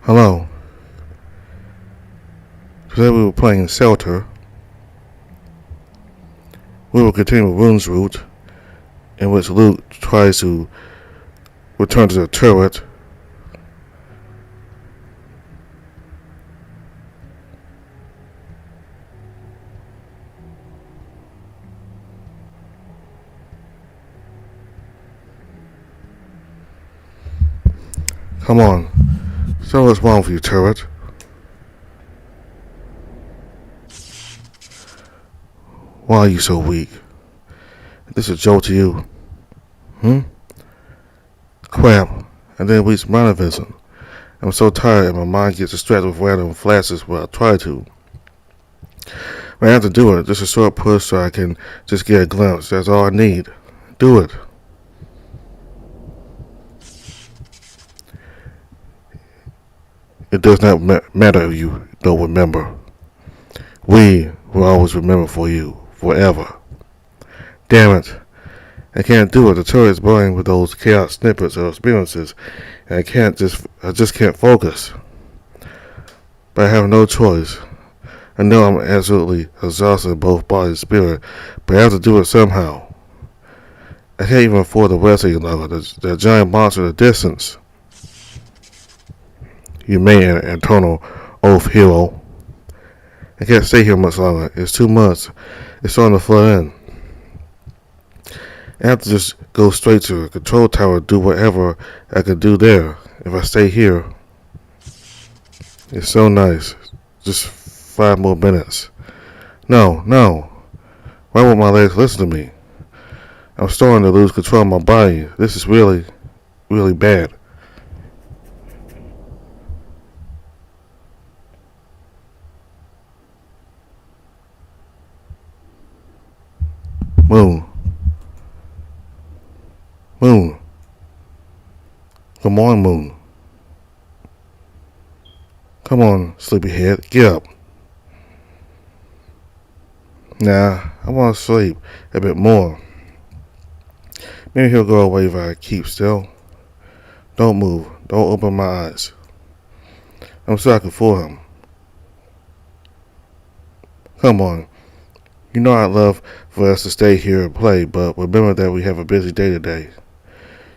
Hello. Today we were playing Shelter. We will continue Rune's route, in which Luke tries to return to the turret. Come on. So what's wrong with you, turret? Why are you so weak? This is a joke to you. Crap. And then we vision. I'm so tired and my mind gets distracted with random flashes when I try to. But I have to do it. Just a short push so I can just get a glimpse. That's all I need. Do it. It does not matter if you don't remember. We will always remember for you. Forever. Damn it. I can't do it. The turret is burning with those chaos snippets of experiences, and I just can't focus. But I have no choice. I know I'm absolutely exhausted in both body and spirit, but I have to do it somehow. I can't even afford the rest any longer. The giant monster in the distance. You may an eternal oath hero. I can't stay here much longer. It's too much. It's starting to flood in. I have to just go straight to the control tower and do whatever I can do there. If I stay here, it's so nice. Just 5 more minutes. No. Why won't my legs listen to me? I'm starting to lose control of my body. This is really, really bad. Moon. Good morning, Moon. Come on, sleepyhead, get up. Nah, I want to sleep a bit more. Maybe he'll go away if I keep still. Don't move. Don't open my eyes. I'm sure I can fool him. Come on. You know I'd love for us to stay here and play, but remember that we have a busy day today.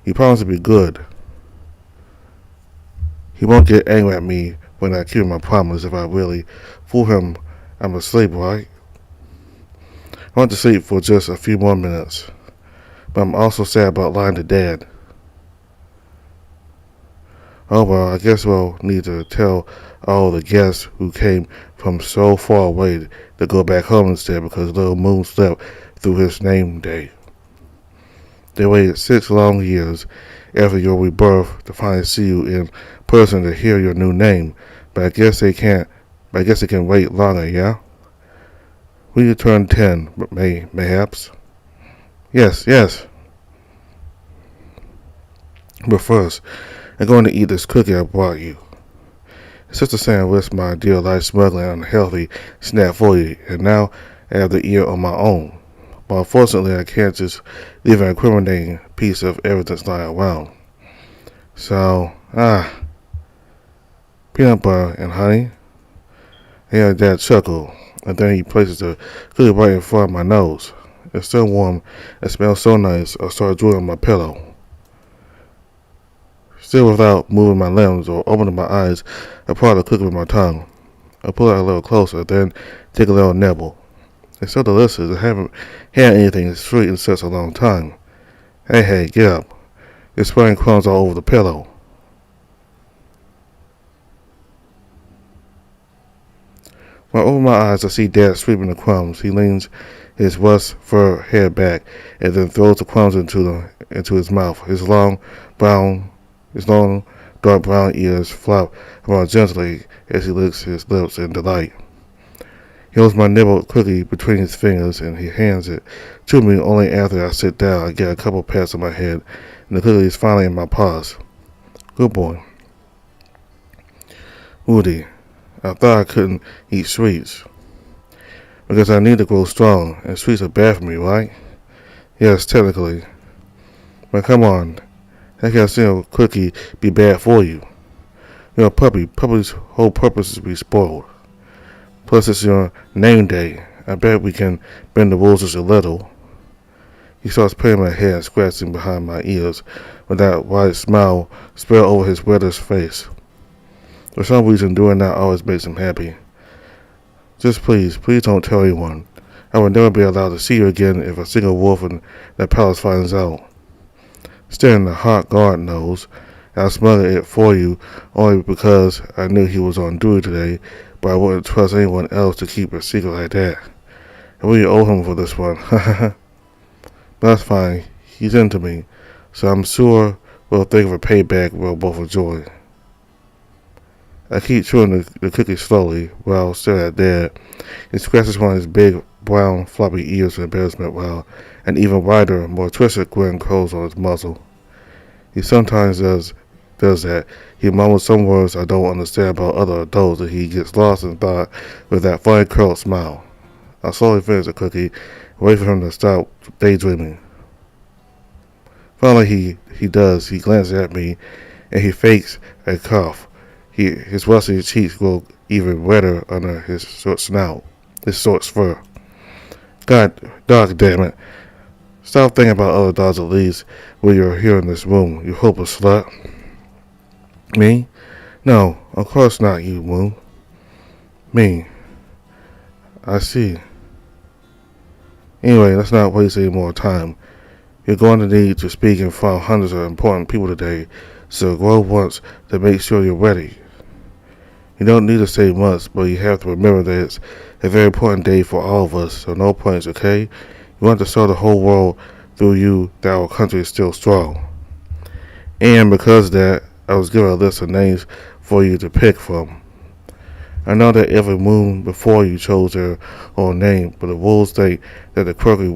You promised to be good. He won't get angry at me when I keep my promise if I really fool him. I'm asleep, right? I want to sleep for just a few more minutes, but I'm also sad about lying to Dad. Oh well, I guess we'll need to tell all the guests who came from so far away to go back home instead because little Moon slept through his name day. They waited 6 long years after your rebirth to finally see you in person to hear your new name, but I guess they can wait longer, yeah? Will you turn 10, mayhaps? Yes. But first, I'm going to eat this cookie I brought you. It's just a saying I risk my dear life smuggling an unhealthy snack for you, and now I have the ear on my own. But unfortunately, I can't just leave an incriminating piece of evidence lying around. So, peanut butter and honey. I hear Dad chuckle, and then he places the cookie right in front of my nose. It's still warm. It smells so nice. I start drooling on my pillow. Still without moving my limbs or opening my eyes, I pull out the cookie with my tongue. I pull it a little closer, then take a little nibble. It's so delicious. I haven't had anything sweet in such a long time. Hey, get up. You're spraying crumbs all over the pillow. When I open my eyes, I see Dad sweeping the crumbs. He leans his rust fur head back and then throws the crumbs into his mouth. His long, dark brown ears flop around gently as he licks his lips in delight. He holds my nibbled cookie between his fingers and he hands it to me only after I sit down. I get a couple pats on my head and the cookie is finally in my paws. Good boy. Woody, I thought I couldn't eat sweets because I need to grow strong and sweets are bad for me, right? Yes, technically. But come on. How can a single cookie be bad for you? You're a puppy. Puppy's whole purpose is to be spoiled. Plus, it's your name day. I bet we can bend the rules just a little. He starts patting my head and scratching behind my ears, with that wide smile spread over his reddish face. For some reason, doing that always makes him happy. Just please don't tell anyone. I will never be allowed to see you again if a single wolf in that palace finds out. Stay in the hot guard knows. I smuggled it for you only because I knew he was on duty today, but I wouldn't trust anyone else to keep a secret like that. I really owe him for this one. But that's fine. He's into me, so I'm sure we'll think of a payback we'll both enjoy. I keep chewing the cookie slowly while staring at Dad. He scratches one of his big, brown, floppy ears in embarrassment while an even wider, more twisted grin curls on his muzzle. He sometimes does that. He mumbles some words I don't understand about other adults, and he gets lost in thought with that funny curled smile. I slowly finish the cookie, wait for him to stop daydreaming. Finally, he does. He glances at me, and he fakes a cough. His rusty cheeks grow even redder under his short snout, his short fur. God, dog damn it. Stop thinking about other dogs at least when you're here in this room, you hopeless slut. Me? No, of course not you, Moon. Me. I see. Anyway, let's not waste any more time. You're going to need to speak in front of hundreds of important people today, so go once to make sure you're ready. You don't need to say much, but you have to remember that it's a very important day for all of us, so no points, okay? You want to show the whole world through you that our country is still strong. And because of that, I was given a list of names for you to pick from. I know that every moon before you chose their own name, but the rules state that the quirky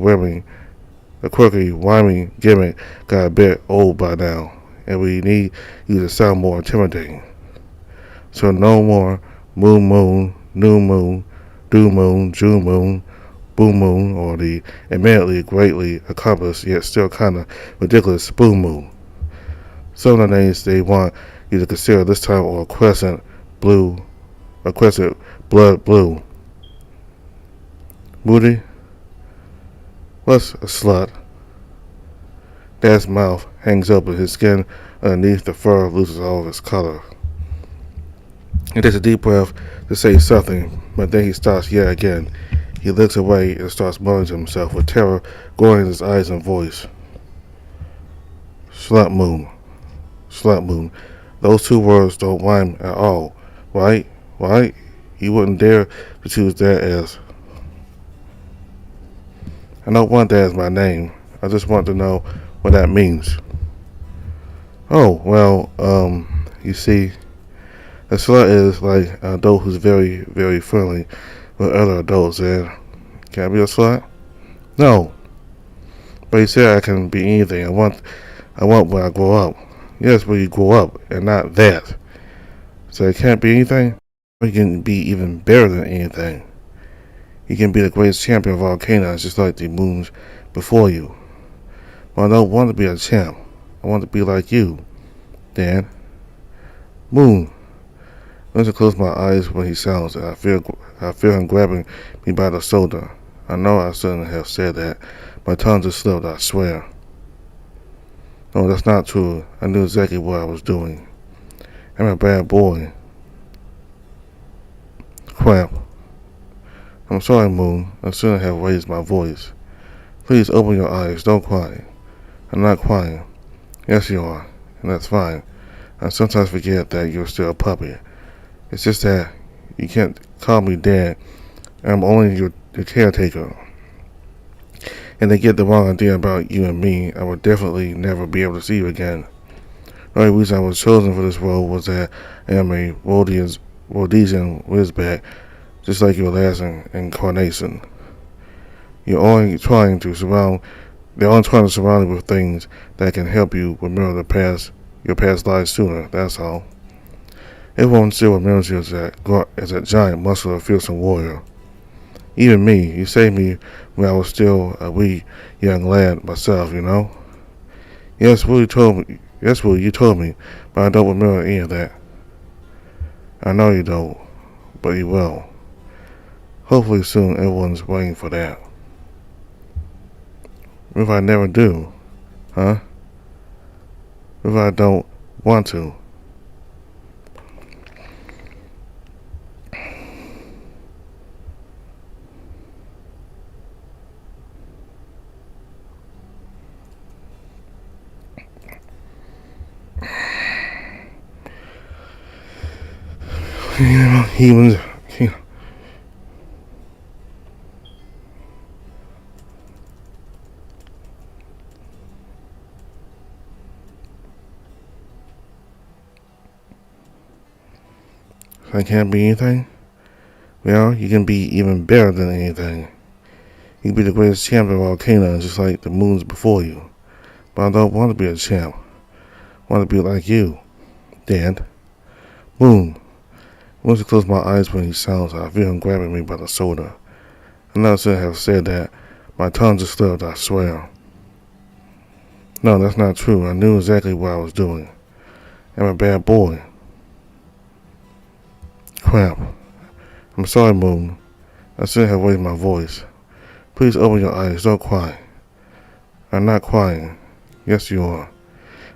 rhyming gimmick got a bit old by now, and we need you to sound more intimidating. So no more moon, new moon, do moon, June moon, boom moon, or the admittedly greatly accomplished yet still kinda ridiculous spoon moon. Some of the names they want you to consider this time are crescent blood blue. Moody? What's a slut? Dad's mouth hangs open, his skin underneath the fur loses all of its color. He takes a deep breath to say something, but then he stops yet again. He looks away and starts muttering to himself with terror growing in his eyes and voice. Slut moon. Slut moon. Those two words don't rhyme at all, right? Right? You wouldn't dare to choose that as... I don't want that as my name. I just want to know what that means. Oh, well, you see, a slut is like an adult who's very, very friendly with other adults, and can I be a slut? No. But you said I can be anything I want when I grow up. Yes, when you grow up, and not that. So it can't be anything? You can be even better than anything. You can be the greatest champion of all canines, just like the moons before you. But I don't want to be a champ. I want to be like you, Dan. Moon. I just close my eyes when he sounds, and I feel him grabbing me by the shoulder. I know I shouldn't have said that. My tongue just slipped, I swear. No, that's not true. I knew exactly what I was doing. I'm a bad boy. Crap. I'm sorry, Moon. I shouldn't have raised my voice. Please open your eyes. Don't cry. I'm not crying. Yes, you are. And that's fine. I sometimes forget that you're still a puppy. It's just that you can't call me Dad. I'm only your caretaker. And they get the wrong idea about you and me, I would definitely never be able to see you again. The only reason I was chosen for this role was that I am a Rhodesian whizbag, just like your last incarnation. They're only trying to surround you with things that can help you remember your past lives sooner, that's all. Everyone still remembers you as that giant, muscular, fearsome warrior. Even me, you saved me when I was still a wee young lad myself, you know? Yes, Will, you told me, but I don't remember any of that. I know you don't, but you will. Hopefully soon everyone's waiting for that. What if I never do? Huh? What if I don't want to? Humans, I can't be anything? Well, you can be even better than anything. You can be the greatest champ of volcanoes just like the moons before you. But I don't want to be a champ. I want to be like you, Dad. Moon. Once I close my eyes when he sounds, I feel him grabbing me by the shoulder. I never should have said that. My tongue just slipped, I swear. No, that's not true. I knew exactly what I was doing. I'm a bad boy. Crap. I'm sorry, Moon. I shouldn't have raised my voice. Please open your eyes. Don't cry. I'm not crying. Yes, you are.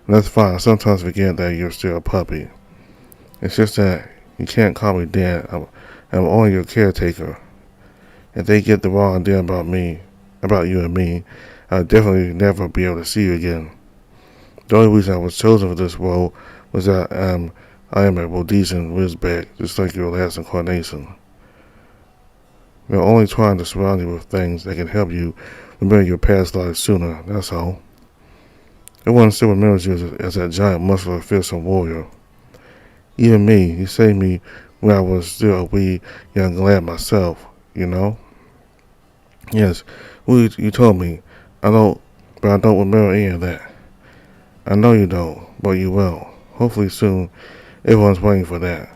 And that's fine. I sometimes forget that you're still a puppy. It's just that you can't call me Dad. I'm only your caretaker. If they get the wrong idea about you and me, I'll definitely never be able to see you again. The only reason I was chosen for this role was that I am a Rhodesian Rizbag, just like your last incarnation. We're only trying to surround you with things that can help you remember your past life sooner, that's all. Everyone still remembers you as that giant, muscular, fearsome warrior. Even me, you saved me when I was still a wee young lad myself, you know? Yes, you told me. But I don't remember any of that. I know you don't, but you will. Hopefully soon, everyone's waiting for that.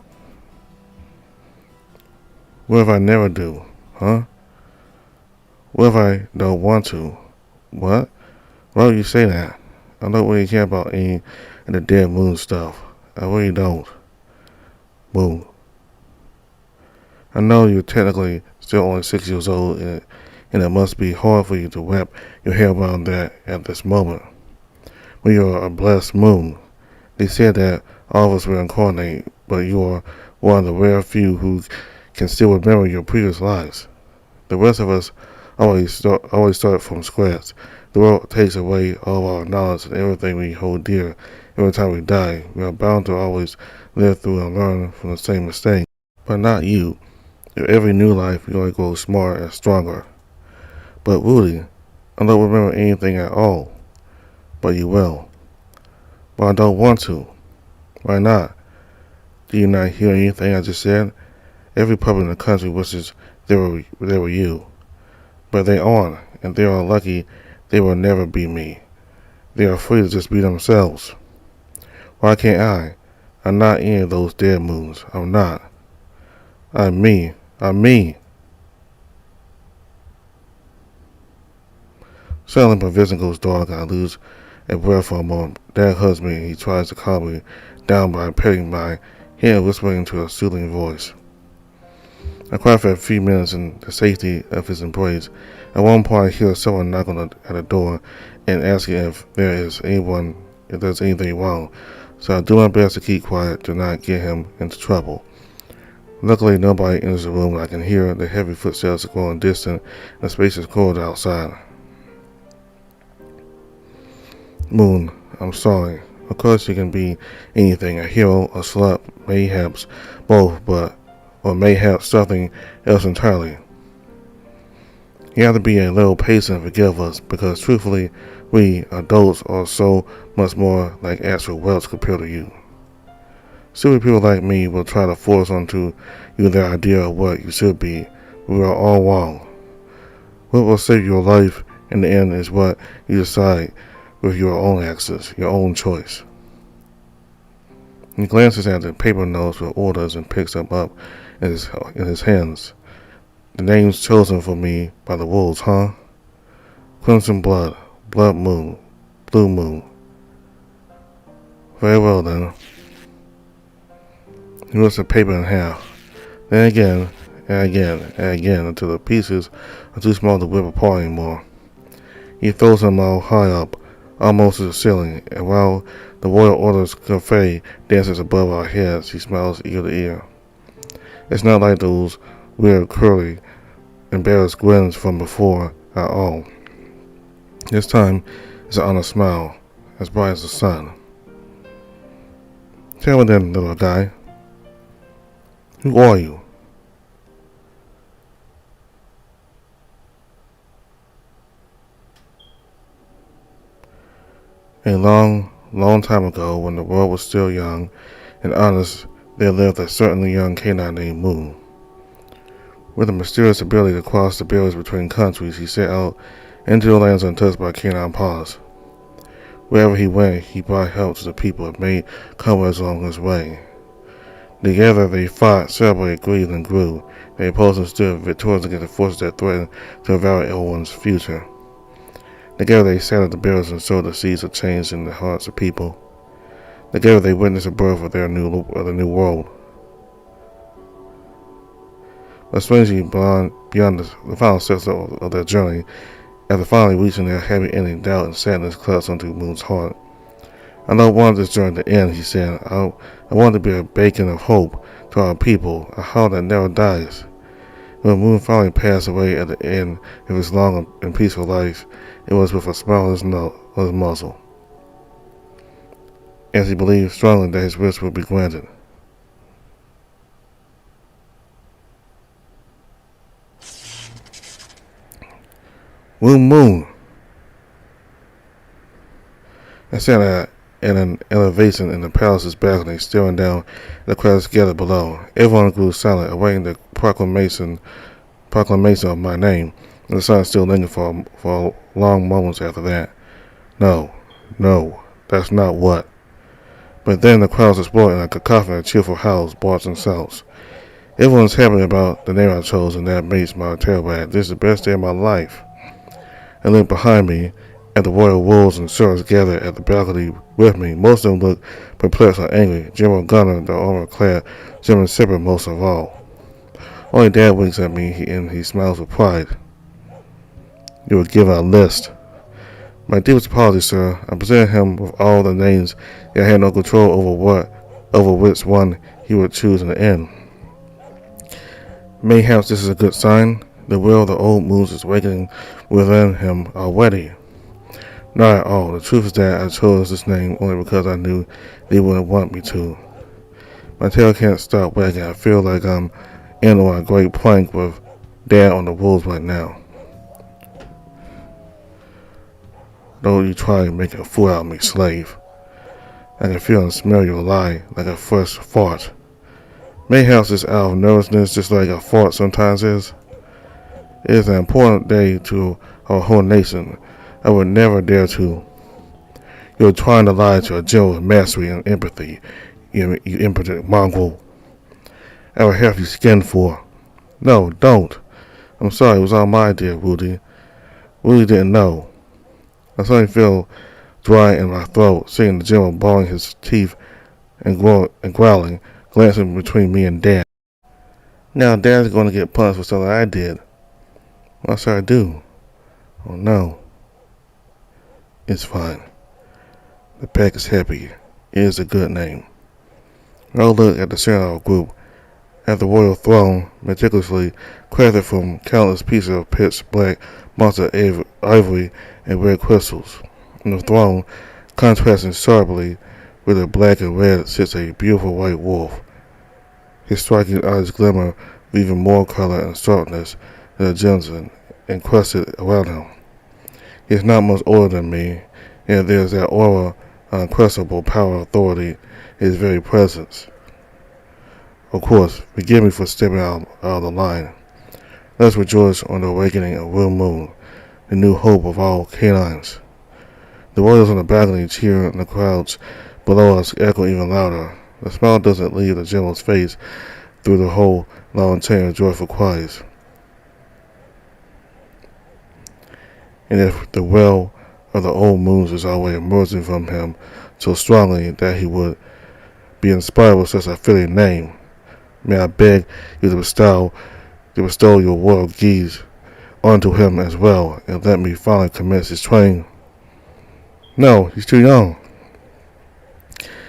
What if I never do? Huh? What if I don't want to? What? Why would you say that? I don't really care about any of the dead moon stuff. I really don't. Moon. I know you're technically still only 6 years old, and it must be hard for you to wrap your head around that at this moment. When you're a blessed moon. They said that all of us were incarnate, but you are one of the rare few who can still remember your previous lives. The rest of us always start from scratch. The world takes away all of our knowledge and everything we hold dear. Every time we die, we are bound to always live through and learn from the same mistake. But not you. In every new life, you only grow smarter and stronger. But Rudy, I don't remember anything at all. But you will. But I don't want to. Why not? Do you not hear anything I just said? Every puppet in the country wishes they were you. But they aren't, and they are lucky they will never be me. They are free to just be themselves. Why can't I? I'm not any of those dead moons. I'm not. I'm me. I'm me. Suddenly my vision goes dark and I lose a breath for a moment. Dad hugs me and he tries to calm me down by petting my head and whispering into a soothing voice. I cry for a few minutes in the safety of his embrace. At one point I hear someone knocking at the door and asking if there's anything wrong. So I do my best to keep quiet to not get him into trouble. Luckily nobody enters the room and I can hear the heavy footsteps growing distant and the space is cold outside. Moon, I'm sorry. Of course you can be anything, a hero, a slut, mayhaps both, or mayhaps something else entirely. You have to be a little patient and forgive us, because truthfully, we adults are so much more like actual whelps compared to you. Silly people like me will try to force onto you their idea of what you should be. We are all wrong. What will save your life in the end is what you decide with your own actions, your own choice. He glances at the paper notes with orders and picks them up in his hands. The names chosen for me by the wolves, huh? Crimson Blood, Blood Moon, Blue Moon. Very well then. He rips the paper in half. Then again, and again, and again, until the pieces are too small to rip apart anymore. He throws them all high up, almost to the ceiling, and while the royal order's confetti dances above our heads, he smiles ear to ear. It's not like those weird, curly, embarrassed grins from before at all. This time, it's an honest smile, as bright as the sun. Tell me then, little guy, who are you? A long, long time ago, when the world was still young and honest, there lived a certain young canine named Moon. With a mysterious ability to cross the barriers between countries, he set out into the lands untouched by canine paws. Wherever he went, he brought help to the people and made comrades along his way. Together they fought, celebrated, grieved, and grew. They opposed and stood victorious against the forces that threatened to devour everyone's future. Together they shattered the barriers and sowed the seeds of change in the hearts of people. Together they witnessed the birth of the new world. But strangely, beyond the final steps of their journey, after finally reaching their happy ending, doubt and sadness clutched onto Moon's heart. I don't want this journey to end, he said. I want to be a beacon of hope to our people, a heart that never dies. When Moon finally passed away at the end of his long and peaceful life, it was with a smile on his muzzle, as he believed strongly that his wish would be granted. Moon. I sat at an elevation in the palace's balcony, staring down at the crowds gathered below. Everyone grew silent, awaiting the proclamation of my name, and the silence still lingered for long moments after that. No, that's not what. But then the crowds exploded in a cacophony of cheerful howls, barks, and shouts. Everyone's happy about the name I chose, and that makes my tail wag. This is the best day of my life. I looked behind me at the royal wolves and servants gathered at the balcony with me. Most of them looked perplexed or angry. General Gunner, the armor-clad German Shepherd, most of all. Only Dad winks at me, and he smiles with pride. You were given a list. My deepest apologies, sir. I presented him with all the names, yet I had no control over which one he would choose in the end. Mayhaps this is a good sign. The will of the old moons is awakening within him already. Not at all. The truth is that I chose this name only because I knew they wouldn't want me to. My tail can't stop wagging. I feel like I'm in on a great plank with Dad on the wolves right now. Don't you try to make a fool out of me, slave. I can feel and smell your lie like a fresh fart. Mayhaps it's out of nervousness just like a fart sometimes is. It is an important day to our whole nation. I would never dare to. You're trying to lie to a general with mastery and empathy, you impotent mongrel. I will have you skinned for. No, don't. I'm sorry, it was all my idea, Rudy. Rudy didn't know. I suddenly feel dry in my throat, seeing the general balling his teeth and growling, glancing between me and Dad. Now Dad's going to get punished for something I did. What should I do? Oh no. It's fine. The pack is happy. It is a good name. I'll look at the center of our group, at the royal throne, meticulously crafted from countless pieces of pitch black monster ivory and red crystals. On the throne, contrasting sharply with the black and red, sits a beautiful white wolf. His striking eyes glimmer with even more color and sharpness than the gems encrusted around him. He is not much older than me, and there is that aura of unquestionable power and authority in his very presence. Of course, forgive me for stepping out of the line. Let us rejoice on the awakening of Real Moon, the new hope of all canines. The warriors on the balcony cheer, and the crowds below us echo even louder. The smile doesn't leave the general's face through the whole long chain of joyful cries. And if the well of the old moons is always emerging from him so strongly that he would be inspired with such a fitting name. May I beg you to bestow your world gaze onto him as well, and let me finally commence his training. No, he's too young.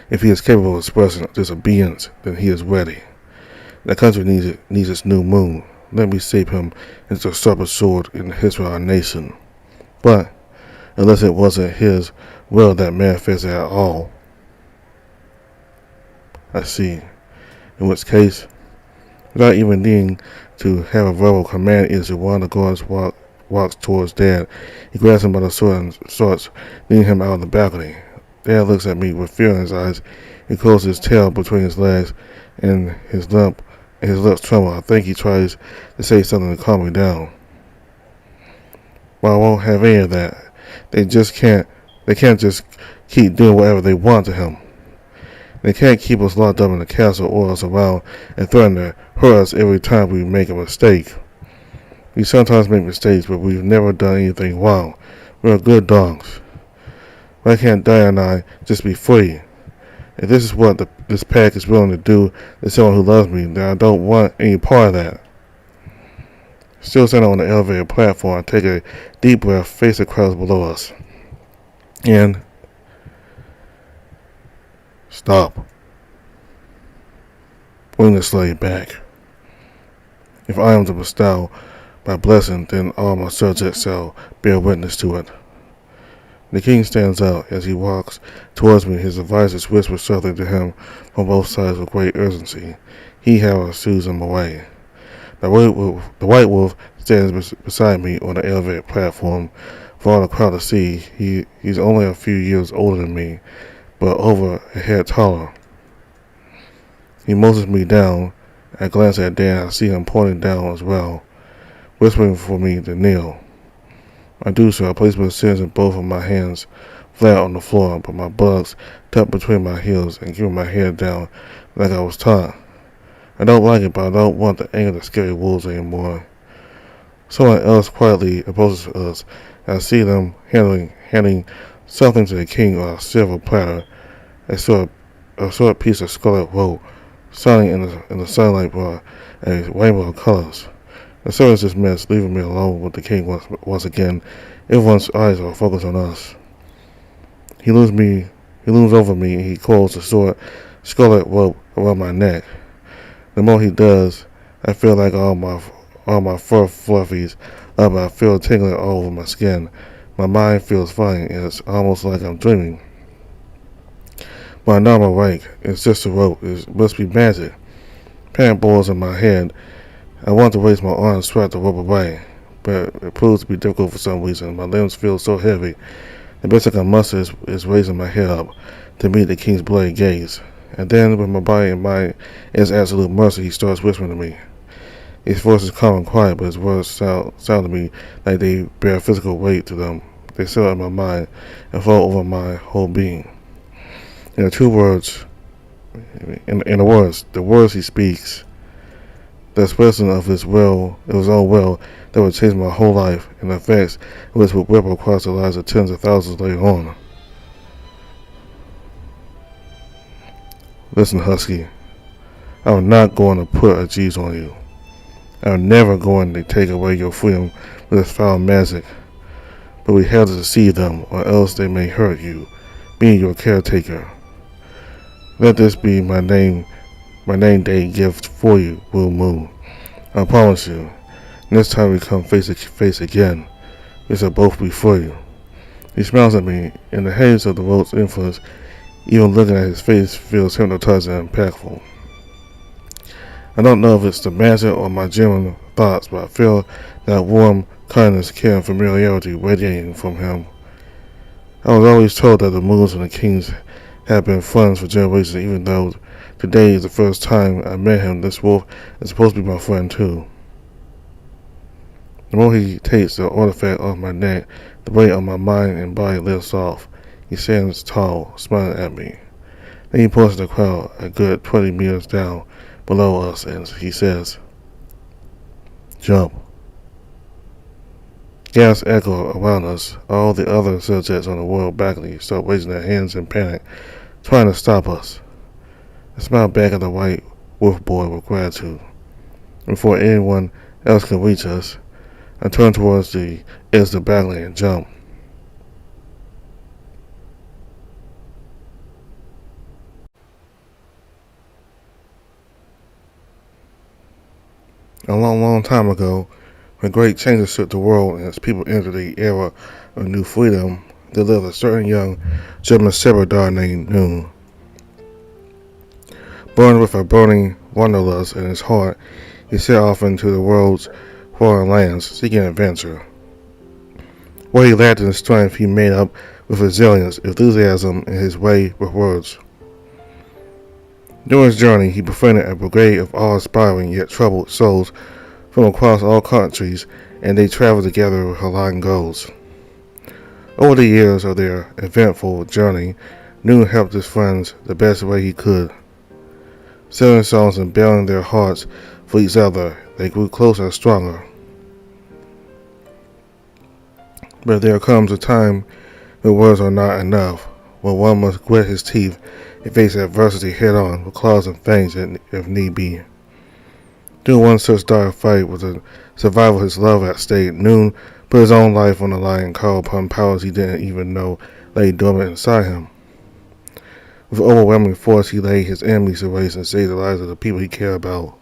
If he is capable of expressing disobedience, then he is ready. The country needs its new moon. Let me shape him into a sharper sword in the history of our nation. But, unless it wasn't his will that manifested at all, I see. In which case, without even needing to have a verbal command, is one of the guards walks towards Dad. He grabs him by the sword and starts leading him out of the balcony. Dad looks at me with fear in his eyes. He closes his tail between his legs, and his lips tremble. I think he tries to say something to calm me down. But I won't have any of that. They can't just keep doing whatever they want to him. They can't keep us locked up in the castle or us around and threaten to hurt us every time we make a mistake. We sometimes make mistakes, but we've never done anything wrong. We're good dogs. Why can't Diane and I just be free? If this is what this pack is willing to do to someone who loves me, then I don't want any part of that. Still standing on the elevator platform, I take a deep breath, face the crowds below us, and stop. Bring the slave back. If I am to bestow my blessing, then all my subjects shall bear witness to it. The king stands up. As he walks towards me, his advisors whisper something to him from both sides with great urgency. He, however, shoos him away. The white wolf stands beside me on the elevator platform for all the crowd to see. He's only a few years older than me, but over a head taller. He motions me down. I glance at Dan. I see him pointing down as well, whispering for me to kneel. I do so. I place my sins in both of my hands flat on the floor, but my buttocks tucked between my heels and keeping my head down like I was taught. I don't like it, but I don't want to anger the scary wolves anymore. Someone else quietly approaches us. I see them handing something to the king on a silver platter, a short piece of scarlet rope, shining in the sunlight with a rainbow of colors. The servants dismissed, leaving me alone with the king once again. Everyone's eyes are focused on us. He looms over me, and he coils the short scarlet rope around my neck. The more he does, I feel like all my fur fluffies up. I feel tingling all over my skin. My mind feels fine, and it's almost like I'm dreaming. My normal rank is just a rope. It must be magic. Panic boils in my head. I want to raise my arm and strap the rope away, but it proves to be difficult for some reason. My limbs feel so heavy. The best I can muster is raising my head up to meet the king's bloody gaze. And then, with my body and mind in his absolute mercy, he starts whispering to me. His voice is calm and quiet, but his words sound to me like they bear physical weight to them. They settle in my mind and flow over my whole being. In the words he speaks, the expression of his own will that would change my whole life, and the effects which would ripple across the lives of tens of thousands later on. Listen, Husky, I'm not going to put a G's on you. I'm never going to take away your freedom with this foul magic, but we have to deceive them, or else they may hurt you, being your caretaker. Let this be my name day gift for you, Blue Moon. I promise you, next time we come face to face again, we shall both be free. He smiles at me. In the haze of the rope's influence, even looking at his face feels hypnotizing and impactful. I don't know if it's the magic or my genuine thoughts, but I feel that warm kindness, care, and familiarity radiating from him. I was always told that the moons and the kings have been friends for generations, even though today is the first time I met him. This wolf is supposed to be my friend too. The more he takes the artifact off my neck, the weight on my mind and body lifts off. He stands tall, smiling at me. Then he points to the crowd a good 20 meters down below us, and he says, "Jump." Gasps echo around us. All the other subjects on the royal balcony start raising their hands in panic, trying to stop us. I smiled back at the white wolf boy with gratitude. Before anyone else could reach us, I turned towards the edge of the balcony and jumped. A long, long time ago, when great changes shook the world and its people entered the era of new freedom, there lived a certain young German shepherd dog named Rune. Born with a burning wanderlust in his heart, he set off into the world's foreign lands, seeking adventure. What he lacked in strength, he made up with resilience, enthusiasm, and his way with words. During his journey, he befriended a brigade of awe-inspiring yet troubled souls from across all countries, and they traveled together with aligned goals. Over the years of their eventful journey, Rune helped his friends the best way he could. Singing songs and bearing their hearts for each other, they grew closer and stronger. But there comes a time when words are not enough, when one must grit his teeth and face adversity head-on with claws and fangs if need be. During one such dire fight with the survival of his love at stake, Rune put his own life on the line and called upon powers he didn't even know lay dormant inside him. With overwhelming force, he laid his enemies to waste and saved the lives of the people he cared about.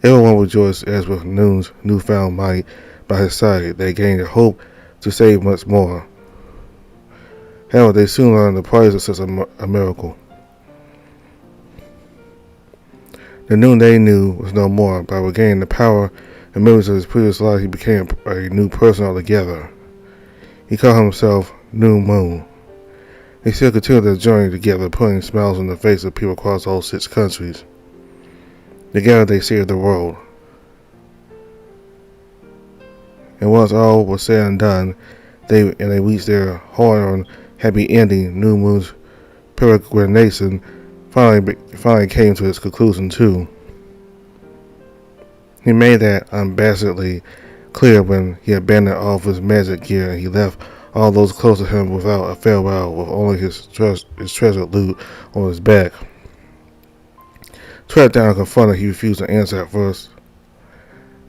Everyone rejoiced as with Rune's newfound might by his side, they gained a hope to save much more. However, they soon learned the price of such a miracle. The Rune they knew was no more. By regaining the power and memories of his previous life, he became a new person altogether. He called himself New Moon. They still continued their journey together, putting smiles on the faces of people across all 6 countries. Together they saved the world. And once all was said and done, they reached their hard-earned happy ending. New Moon's peregrination finally came to its conclusion too. He made that unabashedly clear when he abandoned all of his magic gear and he left all those close to him without a farewell, with only his treasured loot on his back. Trapped down and confronted, he refused to answer at first.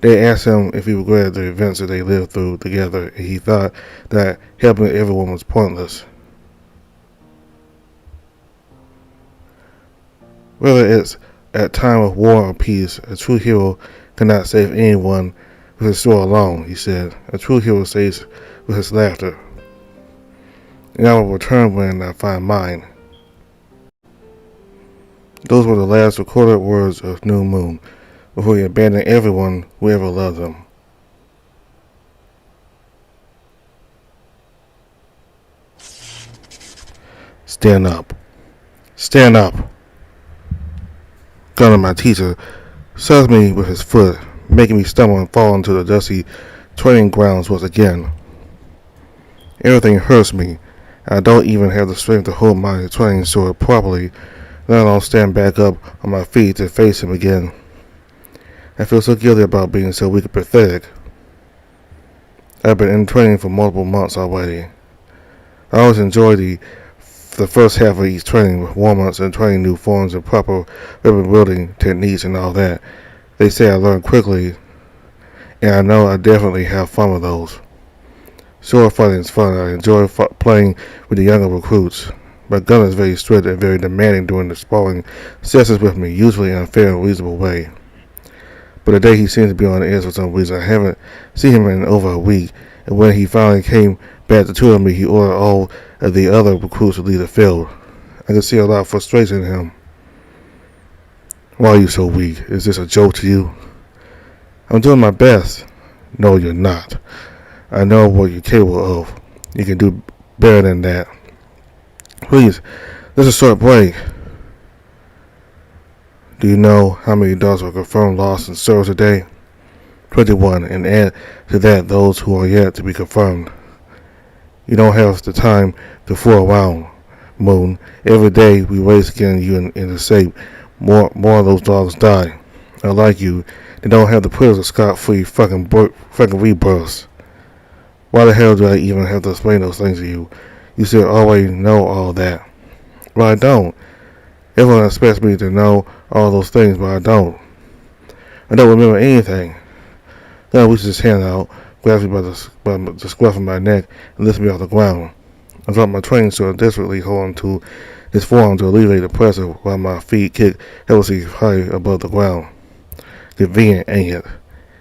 They asked him if he regretted the events that they lived through together, and he thought that helping everyone was pointless. Whether it's at time of war or peace, a true hero cannot save anyone with his sword alone, he said. A true hero saves with his laughter. And I will return when I find mine. Those were the last recorded words of New Moon before he abandoned everyone who ever loved him. Stand up. Stand up. Gunner, my teacher, serves me with his foot, making me stumble and fall into the dusty training grounds once again. Everything hurts me. I don't even have the strength to hold my training sword properly, let alone stand back up on my feet to face him again. I feel so guilty about being so weak and pathetic. I've been in training for multiple months already. I always enjoy the first half of each training with warm-ups and training new forms and proper weapon building techniques and all that. They say I learn quickly, and I know I definitely have fun with those. Sword fighting is fun. I enjoy playing with the younger recruits. My gunner is very strict and very demanding during the sparring sessions with me, usually in a fair and reasonable way. But today he seems to be on the edge for some reason. I haven't seen him in over a week, and when he finally came back to tour me, he ordered all of the other recruits to leave the field. I can see a lot of frustration in him. Why are you so weak? Is this a joke to you? I'm doing my best. No, you're not. I know what you're capable of. You can do better than that. Please, this is a short break. Do you know how many dogs were confirmed lost in service today? 21, and add to that those who are yet to be confirmed. You don't have the time to fool around, Moon. Every day we race getting you into shape, more of those dogs die. Unlike you, they don't have the privilege of scot-free fucking rebirths. Why the hell do I even have to explain those things to you? You should already know all that. Well, I don't. Everyone expects me to know all those things, but I don't. I don't remember anything. Then I reached his hand out, grabbed me by the scruff of my neck, and lifted me off the ground. I dropped my training sword, desperately holding to his forearm to alleviate the pressure while my feet kicked helplessly high above the ground. Convenient, ain't it?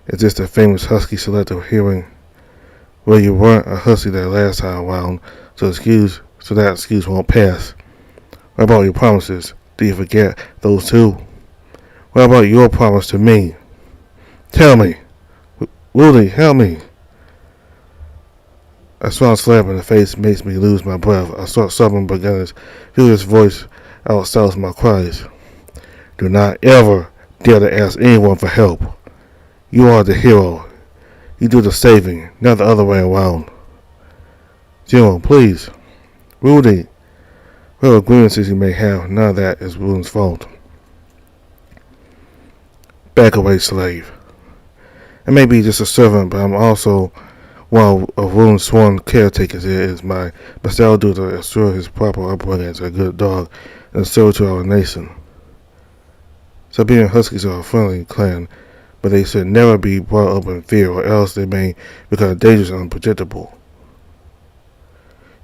It's just a famous husky selective hearing. Well, you weren't a husky that last time around, so that excuse won't pass. What about your promises? Do you forget those too? What about your promise to me? Tell me. Rudy, help me. A strong slap in the face makes me lose my breath. I start sobbing, but Gunner's furious voice outshouts my cries. Do not ever dare to ask anyone for help. You are the hero. You do the saving, not the other way around. General, please. Rudy. Whatever grievances you may have, none of that is Rune's fault. Back away, slave. I may be just a servant, but I'm also one of Rune's sworn caretakers. It is my style duty to assure his proper upbringing as a good dog and serve to our nation. Siberian Huskies are a friendly clan, but they should never be brought up in fear, or else they may become dangerous and unpredictable.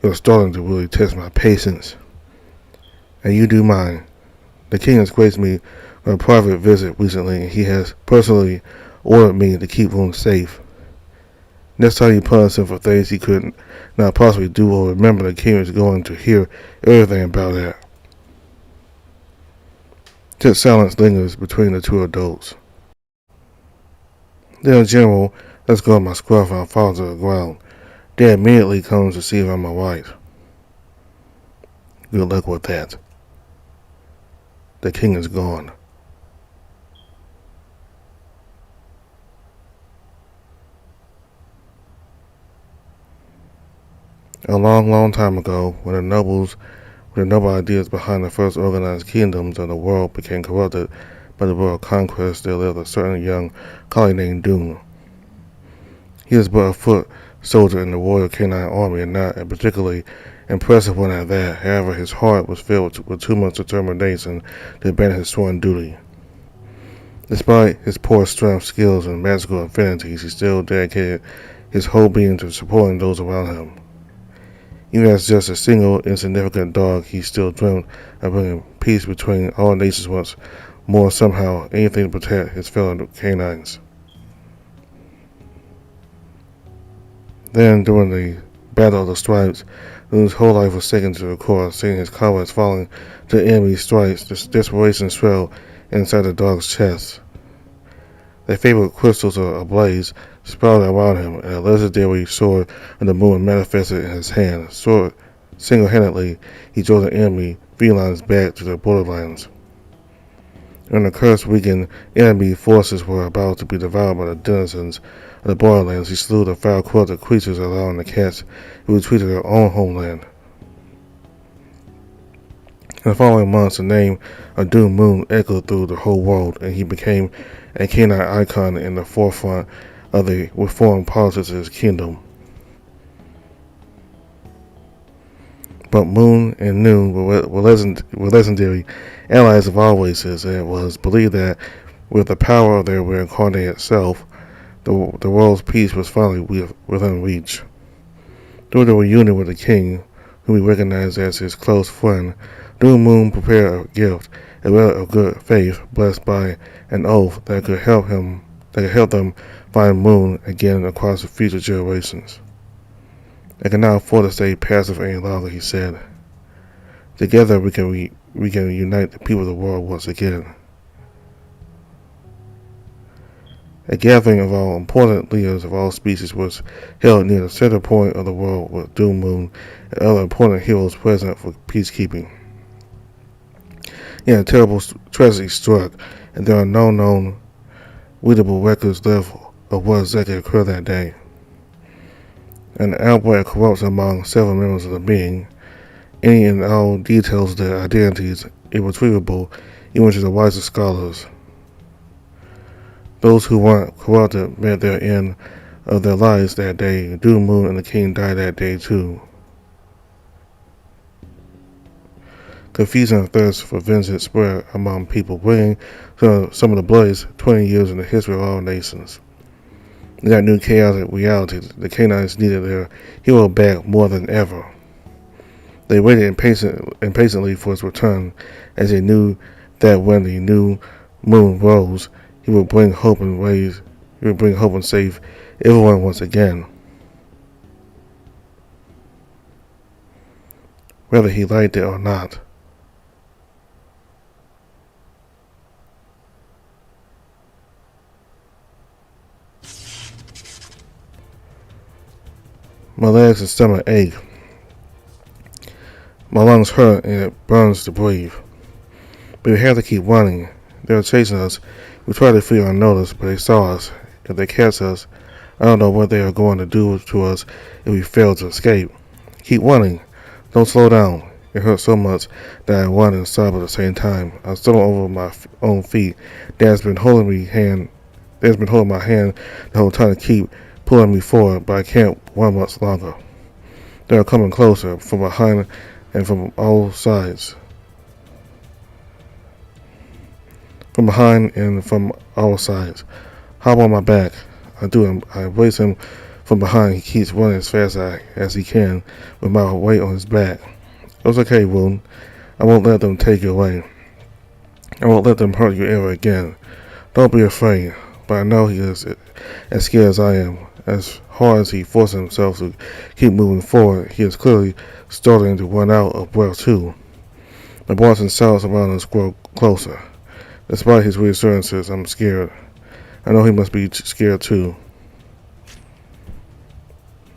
You're starting to really test my patience. And you do mine. The king has graced me on a private visit recently, and he has personally ordered me to keep Rune safe. Next time you punish him for things he could not possibly do or remember, the king is going to hear everything about that. Just silence lingers between the two adults. Then, General, let's go on my scruff and I'll fall to the ground. Dad immediately comes to see if I'm alright. Good luck with that. The king is gone. A long, long time ago, when the noble ideas behind the first organized kingdoms of the world became corrupted by the world conquest, there lived a certain young collie named Rune. He was but a foot soldier in the Royal Canine Army, and not a particularly impressive one at that. However, his heart was filled with too much determination to abandon his sworn duty. Despite his poor strength, skills, and magical affinities, he still dedicated his whole being to supporting those around him. Even as just a single, insignificant dog, he still dreamed of bringing peace between all nations once more, somehow, anything to protect his fellow canines. Then, during the Battle of the Stripes, Rune's whole life was taken to the core, seeing his comrades falling to enemy's strikes. The desperation swelled inside the dog's chest. Their favorite crystals ablaze sprouted around him, and a legendary sword of the moon manifested in his hand. Single-handedly, he drove the enemy felines back to the borderlands. When the curse-weakened enemy forces were about to be devoured by the denizens of the borderlands, he slew the foul-corrupted creatures, allowing the cats to retreat to their own homeland. In the following months, the name of Doom Moon echoed through the whole world, and he became a canine icon in the forefront of the reformed politics of his kingdom. But Moon and Noon were legendary allies of all races, and it was believed that with the power of their reincarnated self, the world's peace was finally within reach. During the reunion with the king, whom he recognized as his close friend, Doom Moon prepared a gift, a relic of good faith, blessed by an oath that could help them find Moon again across the future generations. I cannot afford to stay passive any longer, he said. Together we can unite the people of the world once again. A gathering of all important leaders of all species was held near the center point of the world, with Doom Moon and other important heroes present for peacekeeping. Yet a terrible tragedy struck, and there are no known readable records left of what exactly occurred that day. An outbreak corrupts among several members of the being. Any and all details of their identities irretrievable, even to the wisest scholars. Those who weren't corrupted met their end of their lives that day. Doom Moon and the king died that day too. Confusion and thirst for vengeance spread among people, bringing some of the bloodiest 20 years in the history of all nations. In that new chaotic reality, the canines needed their hero back more than ever. They waited impatiently for his return, as they knew that when the new moon rose, he would bring hope and save everyone once again. Whether he liked it or not. My legs and stomach ache. My lungs hurt and it burns to breathe. But we have to keep running. They were chasing us. We tried to flee unnoticed, but they saw us. If they catch us, I don't know what they are going to do to us if we fail to escape. Keep running. Don't slow down. It hurt so much that I run and sob at the same time. I stumble over my own feet. Dad's been holding my hand the whole time to keep pulling me forward, but I can't run much longer. They are coming closer, from behind and from all sides. From behind and from all sides. Hop on my back. I do him. I embrace him from behind. He keeps running as fast as he can with my weight on his back. It's okay, Rune. I won't let them take you away. I won't let them hurt you ever again. Don't be afraid. But I know he is as scared as I am. As hard as he forces himself to keep moving forward, he is clearly starting to run out of breath too. The bars and sounds around us grow closer. Despite his reassurances, I'm scared. I know he must be scared too.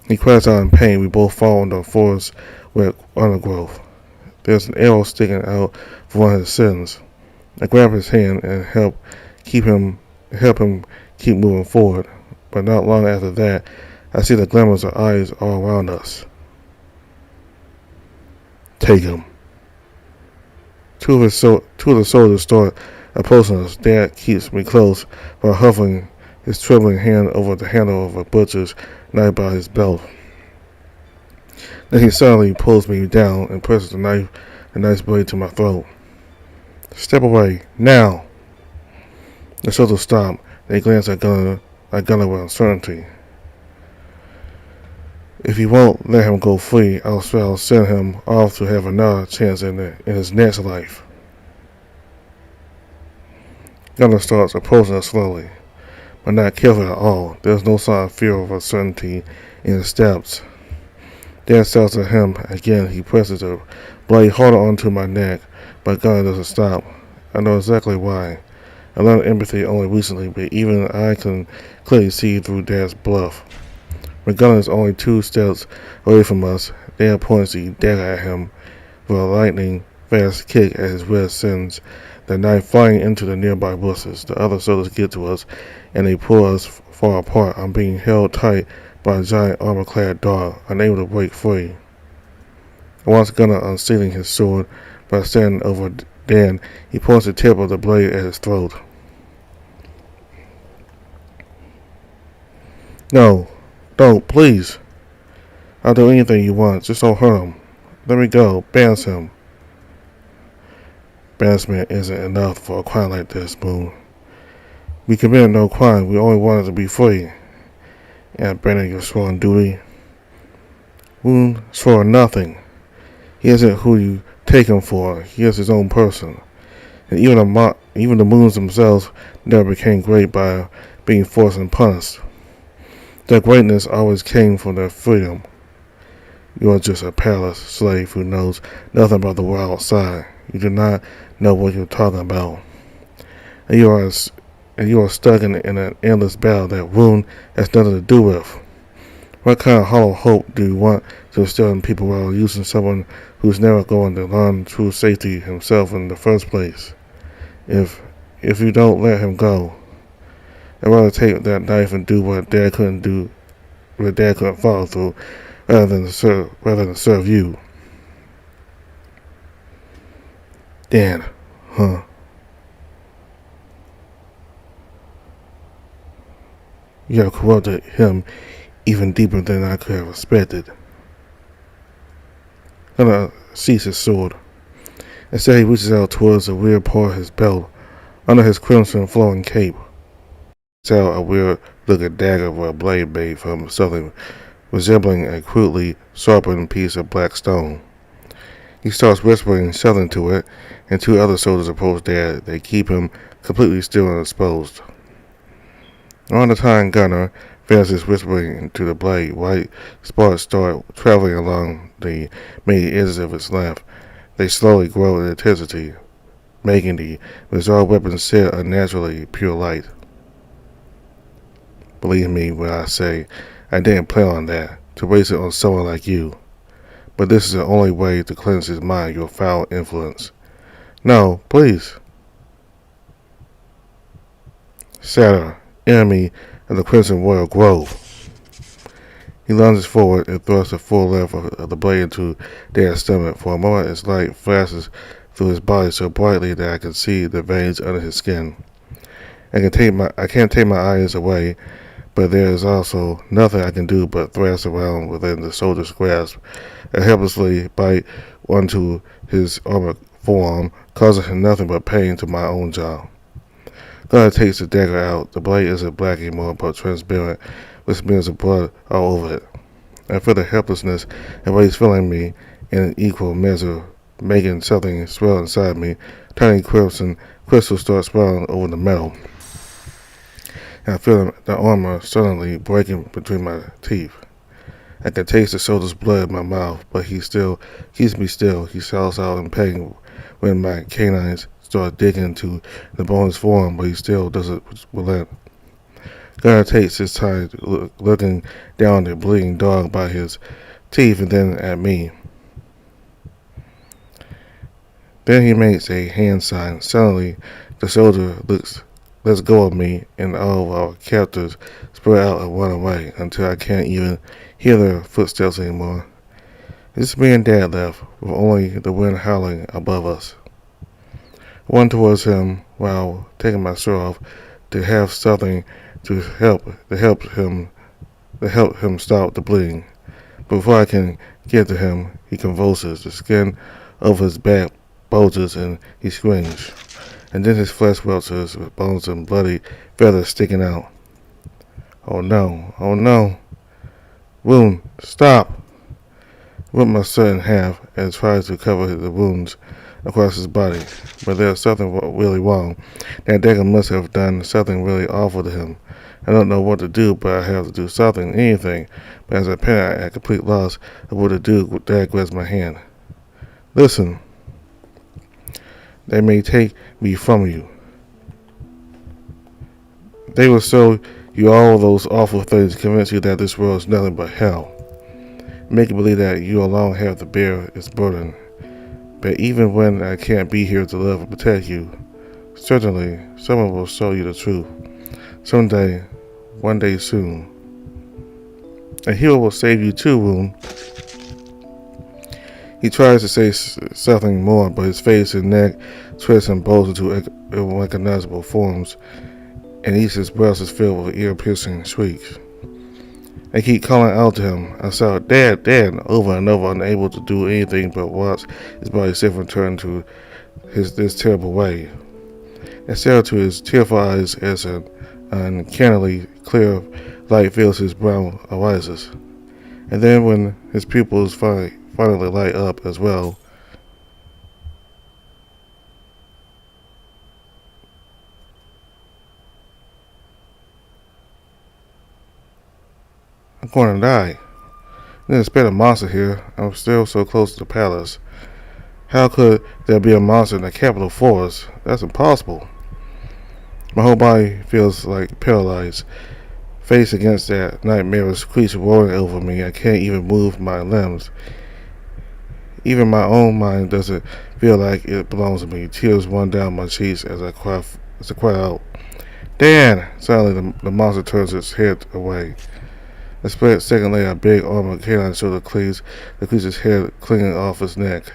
He cries out in pain. We both fall into forest wet undergrowth. There's an arrow sticking out for one of his sins. I grab his hand and help him keep moving forward. But not long after that, I see the glimmers of eyes all around us. Take him. Two of the soldiers start approaching us. Dad keeps me close while hovering his trembling hand over the handle of a butcher's knife by his belt. Then he suddenly pulls me down and presses the knife's blade to my throat. Step away, now! The soldiers stop. They glance at Gunner with uncertainty. If he won't let him go free, I'll send him off to have another chance in his next life. Gunner starts approaching us slowly, but not carefully at all. There's no sign of fear or uncertainty in his steps. Dad shouts at him again. He presses the blade harder onto my neck, but Gunner doesn't stop. I know exactly why. I learned empathy only recently, but even I can clearly see through Dad's bluff. When Gunner is only 2 steps away from us, Dad points the dagger at him with a lightning fast kick as his wrist sends the knife flying into the nearby bushes. The other soldiers get to us, and they pull us far apart. I'm being held tight by a giant armor-clad dog, unable to break free. I watch Gunner unsealing his sword, but standing over Dan, he points the tip of the blade at his throat. No, don't, please. I'll do anything you want, just don't hurt him. Let me go, banish him. Banishment isn't enough for a crime like this, Moon. We committed no crime, we only wanted to be free. And abandon your sworn duty. Moon swore nothing. He isn't who you take him for, he is his own person. And even the moons themselves never became great by being forced and punished. Their greatness always came from their freedom. You are just a palace slave who knows nothing about the world outside. You do not know what you're talking about. And you are stuck in an endless battle that Rune has nothing to do with. What kind of hollow hope do you want to instill in people while using someone who's never going to learn true safety himself in the first place? If you don't let him go, I'd rather take that knife and do what Dad couldn't follow through, rather than serve you. Dan, huh? You have corrupted him even deeper than I could have expected. Gonna seize his sword. Instead, he reaches out towards the rear part of his belt, under his crimson flowing cape. He takes out a weird-looking dagger with a blade made from something resembling a crudely sharpened piece of black stone. He starts whispering something to it, and two other soldiers approach Dad. They keep him completely still and exposed. On the time Gunner finishes whispering to the blade, white sparks start traveling along the many edges of its length. They slowly grow in intensity, making the bizarre weapon set unnaturally pure light. Believe me when I say I didn't plan on that, to waste it on someone like you. But this is the only way to cleanse his mind of your foul influence. No, please. Saturn, enemy of the Crimson Royal Grove. He lunges forward and thrusts the full length of the blade into Dad's stomach. For a moment, its light flashes through his body so brightly that I can see the veins under his skin. I can't take my eyes away, but there is also nothing I can do but thrust around within the soldier's grasp. I helplessly bite onto his armored forearm, causing him nothing but pain to my own jaw. Gunner takes the dagger out. The blade isn't black anymore, but transparent, with smears of blood all over it. I feel the helplessness and what he's filling me in an equal measure, making something swell inside me. Tiny crimson crystals start swirling over the metal. And I feel the armor suddenly breaking between my teeth. I can taste the soldier's blood in my mouth, but he still keeps me still. He shouts out in pain when my canines start digging into the bone's form, but he still doesn't relent. Gunner takes his time looking down the bleeding dog by his teeth and then at me. Then he makes a hand sign. Suddenly, the soldier lets go of me, and all of our captors spread out and run away until I can't even hear their footsteps anymore. It's me and Dad left, with only the wind howling above us. I run towards him while taking my shirt off to have something to help him stop the bleeding. But before I can get to him, he convulses. The skin over his back bulges and he screams. And then his flesh welters with bones and bloody feathers sticking out. Oh no, oh no. Rune, stop! I rip my shirt in half and tries to cover the wounds across his body. But there's something really wrong. That dagger must have done something really awful to him. I don't know what to do, but I have to do something, anything. But as a parent, I had complete loss of what to do. Dad grabs my hand. Listen. They may take me from you. They will show you all those awful things, convince you that this world is nothing but hell. Make you believe that you alone have to bear its burden. But even when I can't be here to love and protect you, certainly someone will show you the truth. Someday, one day soon. A hero will save you too, Rune. He tries to say something more, but his face and neck twist and bulge into unrecognizable forms, and each his breast is filled with ear-piercing shrieks. I keep calling out to him. I shout, Dad, Dad, over and over, unable to do anything but watch his body shift and turn to this terrible way. I stare to his tearful eyes as an uncannily clear light fills his brown irises. And then when his pupils finally light up as well, I'm going to die. I didn't expect a monster here. I'm still so close to the palace. How could there be a monster in the capital forest? That's impossible. My whole body feels like paralyzed. Faced against that nightmarish creature rolling over me, I can't even move my limbs. Even my own mind doesn't feel like it belongs to me. Tears run down my cheeks as I cry out, Dan! Suddenly the monster turns its head away. A split second later, a big armored canine shoulder cleaves the creature's head clinging off its neck.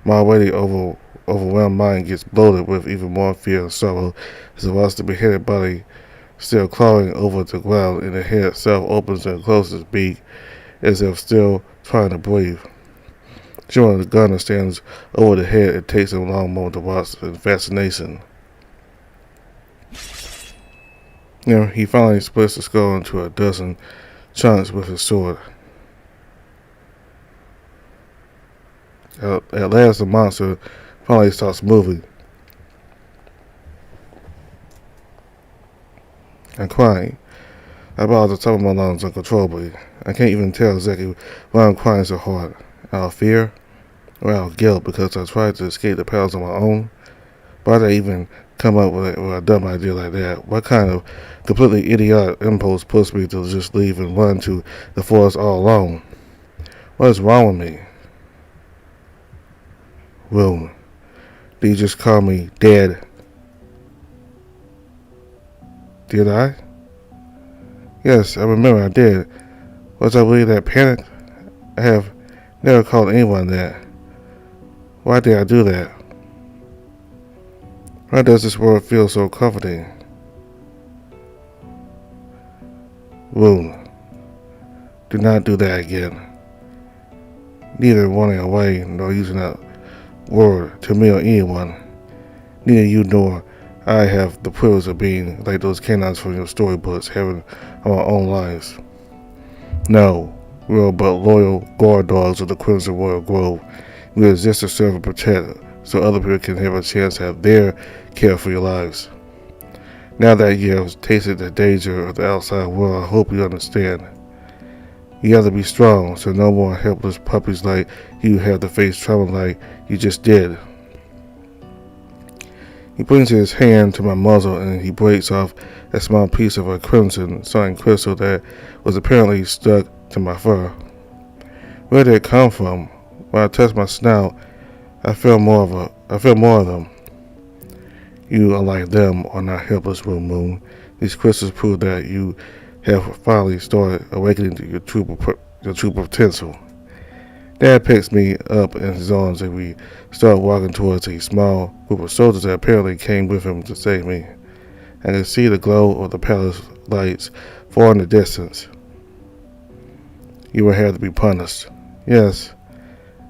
My already overwhelmed mind gets bloated with even more fear and sorrow as it watches the beheaded body still clawing over the ground, and the head itself opens and closes its beak as if still trying to breathe. General the gunner stands over the head. It takes him a long moment to watch in fascination. He finally splits the skull into a dozen chunks with his sword. At last, the monster finally starts moving. I'm crying. I bow at the top of my lungs uncontrollably. I can't even tell exactly why I'm crying so hard. Out of fear? Or out of guilt because I tried to escape the perils on my own? Why did I even come up with a dumb idea like that? What kind of completely idiotic impulse pushed me to just leave and run to the forest all alone? What is wrong with me? Rune, did you just call me dead? Did I? Yes, I remember I did. Was I really that panicked? I have never called anyone that. Why did I do that? Why does this world feel so comforting? Rune, do not do that again. Neither running away nor using that word to me or anyone. Neither you nor I have the privilege of being like those canines from your storybooks, having our own lives. No, we are but loyal guard dogs of the Crimson Royal Grove. We exist to serve and protect, so other people can have a chance to have their care for your lives. Now that you have tasted the danger of the outside world, I hope you understand. You have to be strong, so no more helpless puppies like you have to face trauma like you just did. He brings his hand to my muzzle and he breaks off a small piece of a crimson sun crystal that was apparently stuck to my fur. Where did it come from? When I touched my snout, I felt more of them. You, unlike them, are not helpless, Moon. These crystals prove that you have finally started awakening to your true potential. Dad picks me up in his arms and we start walking towards a small group of soldiers that apparently came with him to save me. I can see the glow of the palace lights far in the distance. You will have to be punished. Yes,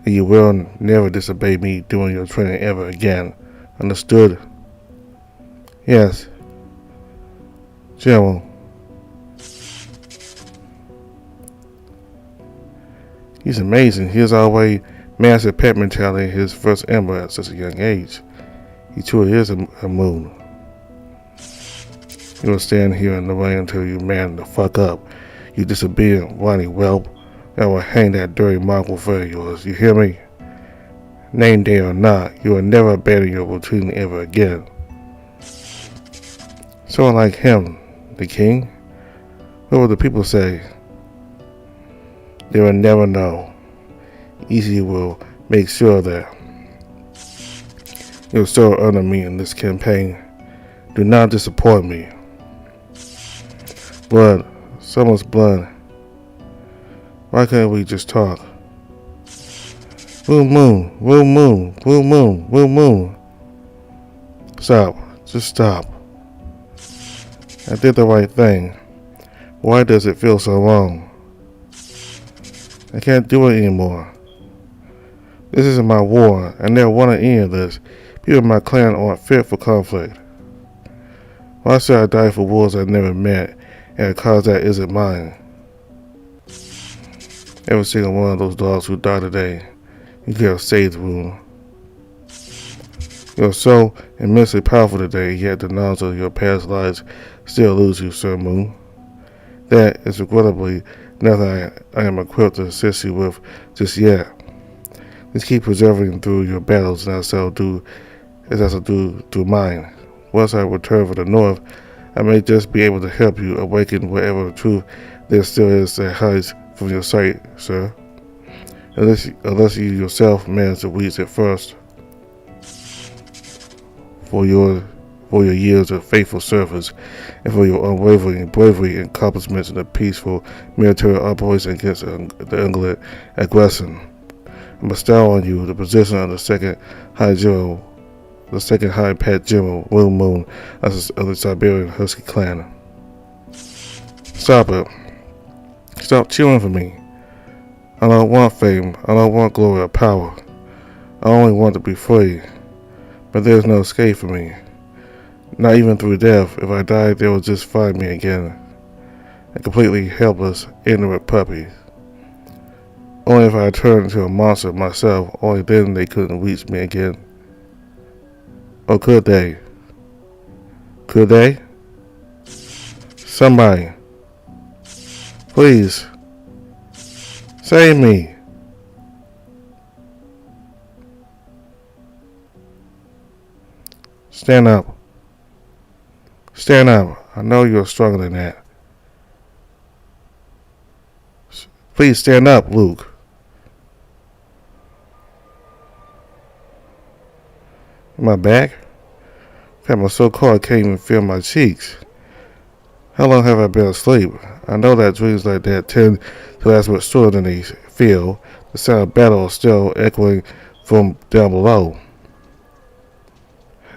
and you will never disobey me during your training ever again. Understood? Yes. General. He's amazing. He has always mastered pet mentality in his first ember at such a young age. He truly is a moon. You will stand here in the rain until you man the fuck up. You disobedient, whiny whelp. I will hang that dirty mongrel fur of yours. You hear me? Name day or not, you will never abandon your routine ever again. Someone like him, the king? What will the people say? They will never know. Easy will make sure that you'll still honor me in this campaign. Do not disappoint me. Blood, someone's blood. Why can't we just talk? Blue moon, blue moon, blue moon, blue moon. Stop, just stop. I did the right thing. Why does it feel so wrong? I can't do it anymore. This isn't my war. I never wanted any of this. People in my clan aren't fit for conflict. Why should I die for wars I never met and a cause that isn't mine? Every single one of those dogs who died today, you could have saved, Rune. You're so immensely powerful today, yet the knowledge of your past lives still eludes you, Sir Moon. That is regrettably nothing I am equipped to assist you with just yet. Just keep preserving through your battles, and I shall do through mine. Once I return from the north, I may just be able to help you awaken whatever truth there still is that hides from your sight, sir. Unless you yourself manage to reach it first. For your years of faithful service and for your unwavering bravery and accomplishments in the peaceful military operation against the Unglet aggression. I bestow on you the position of the second High Pet General, Blue Moon of the Siberian Husky clan. Stop it. Stop cheering for me. I don't want fame. I don't want glory or power. I only want to be free. But there's no escape for me. Not even through death. If I died, they would just find me again. A completely helpless, ignorant puppy. Only if I turned into a monster myself, only then they couldn't reach me again. Or could they? Could they? Somebody. Please. Save me. Stand up. Stand up. I know you're stronger than that. Please stand up, Luke. My back? God, my so-called can't even feel my cheeks. How long have I been asleep? I know that dreams like that tend to last much shorter than they feel. The sound of battle is still echoing from down below.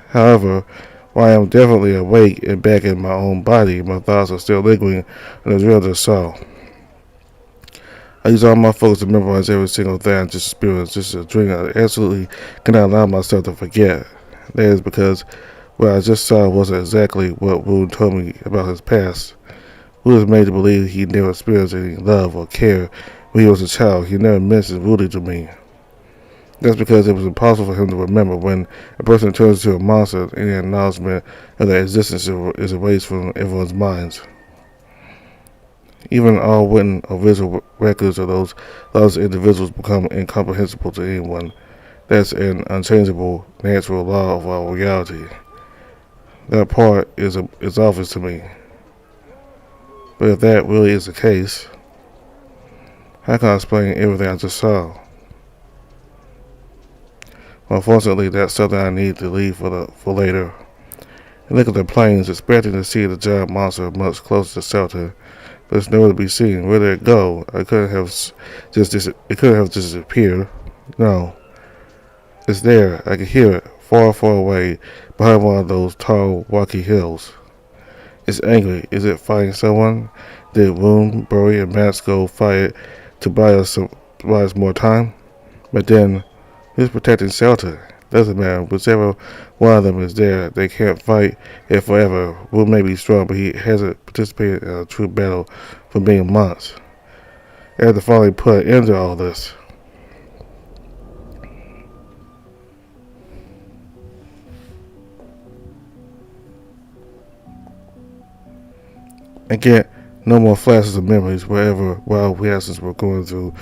However, while I am definitely awake and back in my own body, my thoughts are still lingering on the drill just saw. I use all my focus to memorize every single thing I just experienced, just a dream I absolutely cannot allow myself to forget. That is because what I just saw wasn't exactly what Rune told me about his past. Rune was made to believe he never experienced any love or care when he was a child. He never mentioned Rudy to me. That's because it was impossible for him to remember. When a person turns into a monster, any acknowledgement of their existence is erased from everyone's minds. Even all written or visual records of those lost individuals become incomprehensible to anyone. That's an unchangeable, natural law of our reality. That part is obvious to me. But if that really is the case, how can I explain everything I just saw? Well, unfortunately, that's something I need to leave for later. I look at the plains, expecting to see the giant monster much closer to shelter, but it's nowhere to be seen. Where did it go? It couldn't have just disappeared. No, it's there. I can hear it, far, far away, behind one of those tall, rocky hills. It's angry. Is it fighting someone? Did Rune, Burry, and Max go fight to buy us more time? But then, who's protecting shelter? Doesn't matter. Whichever one of them is there, they can't fight it forever. Rune may be strong, but he hasn't participated in a true battle for many months. I have to finally put an end to all this. And get no more flashes of memories while reactions were going through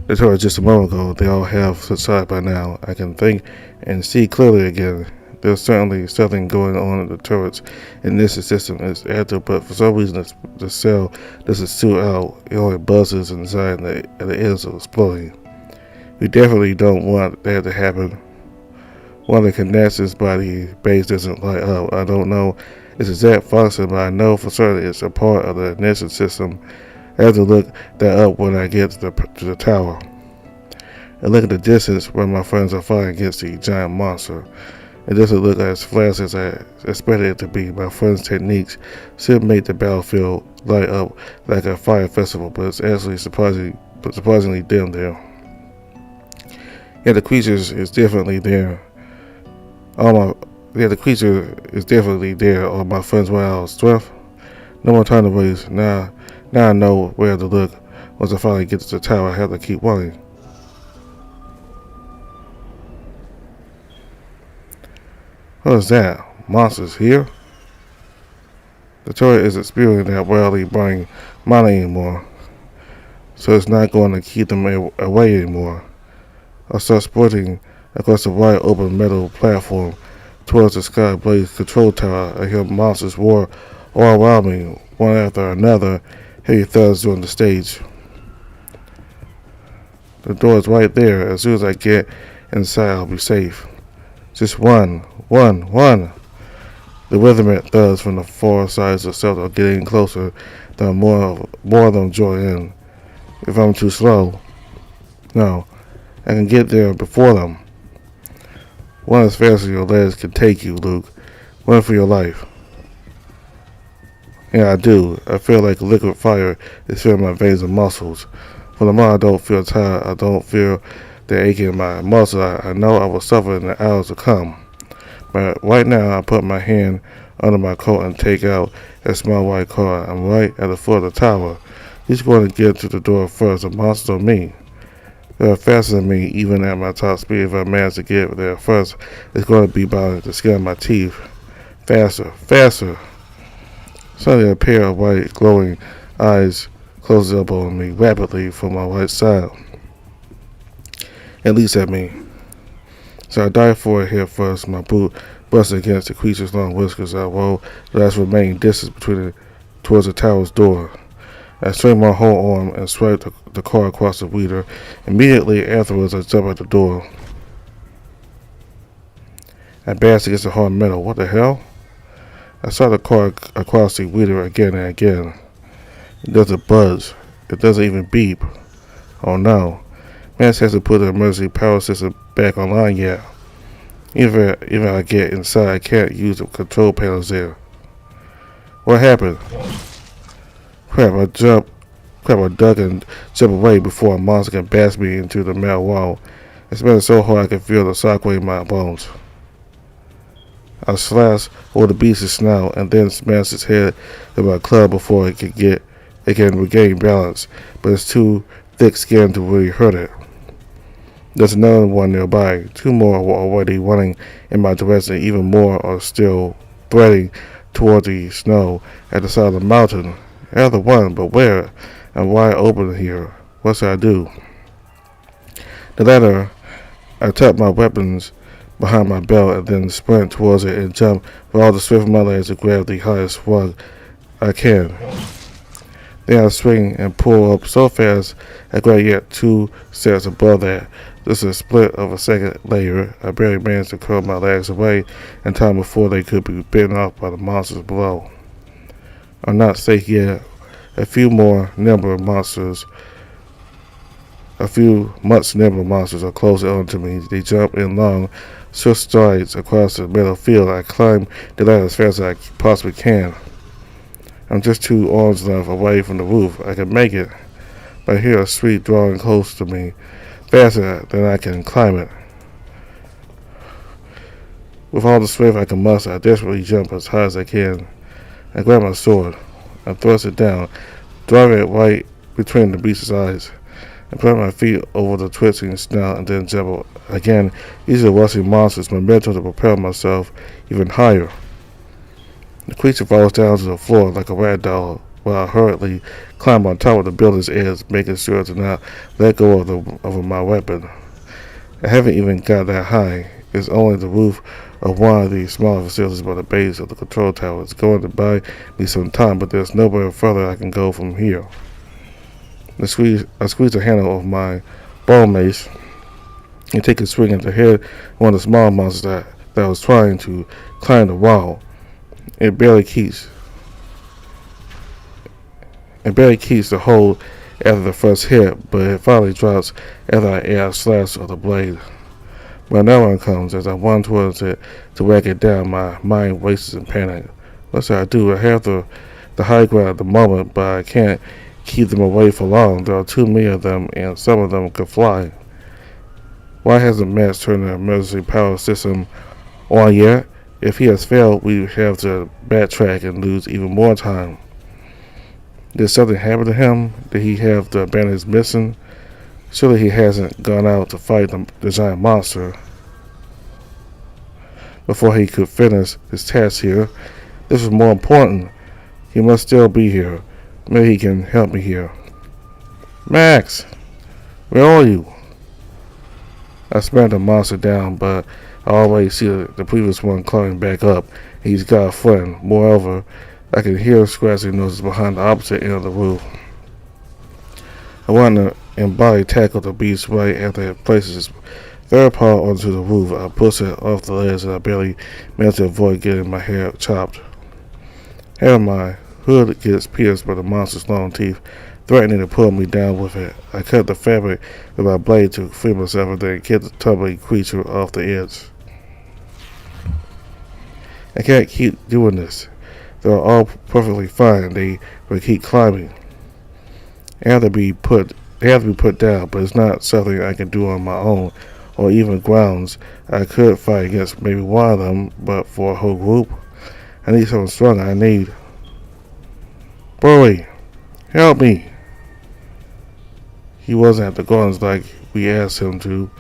the turret just a moment ago. They all have subsided by now. I can think and see clearly again. There's certainly something going on in the turrets and this system is active, but for some reason the cell doesn't suit out. It only buzzes inside and the ends are exploding. We definitely don't want that to happen. One of the connections by the base doesn't light up. I don't know its exact function, but I know for certain it's a part of the ignition system. I have to look that up when I get to the tower. I look at the distance where my friends are fighting against the giant monster. It doesn't look as fast as I expected it to be. My friends' techniques should make the battlefield light up like a fire festival, but it's actually surprisingly dim there. Yeah, the creature is definitely there. The creature is definitely there. All my friends went out of strength. No more time to waste. Now I know where to look. Once I finally get to the tower, I have to keep running. What is that? Monsters here? The turret isn't spewing that wildly burning mana anymore, so it's not going to keep them away anymore. I start sprinting across the wide open metal platform towards the sky blaze control tower. I hear monsters roar all around me, one after another. Heavy thuds on the stage. The door is right there. As soon as I get inside, I'll be safe. Just one. The rhythmic thuds from the four sides of the cell are getting closer. The more of them join in. If I'm too slow, no, I can get there before them. Run as fast as your legs can take you, Luke. Run for your life. Yeah, I do. I feel like liquid fire is filling my veins and muscles. For the moment, I don't feel tired. I don't feel the ache in my muscles. I know I will suffer in the hours to come. But right now, I put my hand under my coat and take out a small white car. I'm right at the foot of the tower. Who's going to get to the door first, the monster or me? They are faster than me, even at my top speed. If I manage to get there first, it's going to be by the skin of my teeth. Faster, faster. Suddenly, a pair of white, glowing eyes closes up on me rapidly from my right side. It leaps at me. So I dive forward head first, my boot busting against the creature's long whiskers. I roll the last remaining distance towards the tower's door. I swing my whole arm and swipe the car across the weeder. Immediately afterwards, I jump at the door. I bash against the hard metal. What the hell? I saw the car across the weeder again and again. It doesn't buzz. It doesn't even beep. Oh no. Mance hasn't put the emergency power system back online yet. Even if I get inside, I can't use the control panels there. What happened? Crap, I duck and jump away before a monster can bash me into the metal wall. It's been so hard I can feel the shockwave in my bones. I slash over the beast's snout and then smash its head with my club before it can regain balance, but it's too thick-skinned to really hurt it. There's another one nearby. Two more are already running in my direction. Even more are still threading toward the snow at the side of the mountain. Another one, but where? I'm wide open here. What should I do? The latter, I tuck my weapons behind my belt and then sprint towards it and jump with all the strength of my legs to grab the highest rug I can. Then I swing and pull up so fast I grab yet 2 steps above that. Just a split of a second later, I barely managed to curl my legs away in time before they could be bitten off by the monsters below. I'm not safe yet. A few much nimble monsters are closing on to me. They jump in long, swift strides across the metal field. I climb the ladder as fast as I possibly can. I'm just 2 arms lengths away from the roof. I can make it, but I hear a street drawing close to me, faster than I can climb it. With all the strength I can muster, I desperately jump as high as I can. I grab my sword. I thrust it down, driving it right between the beast's eyes. I put my feet over the twisting snout and then jump again, using the rushing monster's momentum to propel myself even higher. The creature falls down to the floor like a rag doll while I hurriedly climb on top of the building's edge, making sure to not let go of my weapon. I haven't even got that high. It's only the roof of one of the smaller facilities by the base of the control tower. It's going to buy me some time, but there's nowhere further I can go from here. I squeeze the handle of my ball mace and take a swing at the head of one of the small monsters that was trying to climb the wall. It barely keeps the hold after the first hit, but it finally drops after I add a slash of the blade. But another one comes. As I run towards it to whack it down, my mind races in panic. What should I do? I have the high ground at the moment, but I can't keep them away for long. There are too many of them, and some of them could fly. Why hasn't Max turned the emergency power system on yet? If he has failed, we have to backtrack and lose even more time. Did something happen to him? Did he have the bandits missing? Surely he hasn't gone out to fight the giant monster before he could finish his task here. This is more important. He must still be here. Maybe he can help me here. Max! Where are you? I smacked the monster down, but I already see the previous one climbing back up. He's got a friend. Moreover, I can hear scratching noises behind the opposite end of the roof. I want to embody tackle the beast right after it places his third paw onto the roof. I push it off the ledge and I barely manage to avoid getting my hair chopped. Half my hood gets pierced by the monster's long teeth, threatening to pull me down with it. I cut the fabric with my blade to free myself and then kick the tumbling creature off the edge. I can't keep doing this. They're all perfectly fine. They will keep climbing. After being put They have to be put down, but it's not something I can do on my own, or even grounds. I could fight against maybe one of them, but for a whole group, I need someone stronger. I need. Boy, help me! He wasn't at the gardens like we asked him to,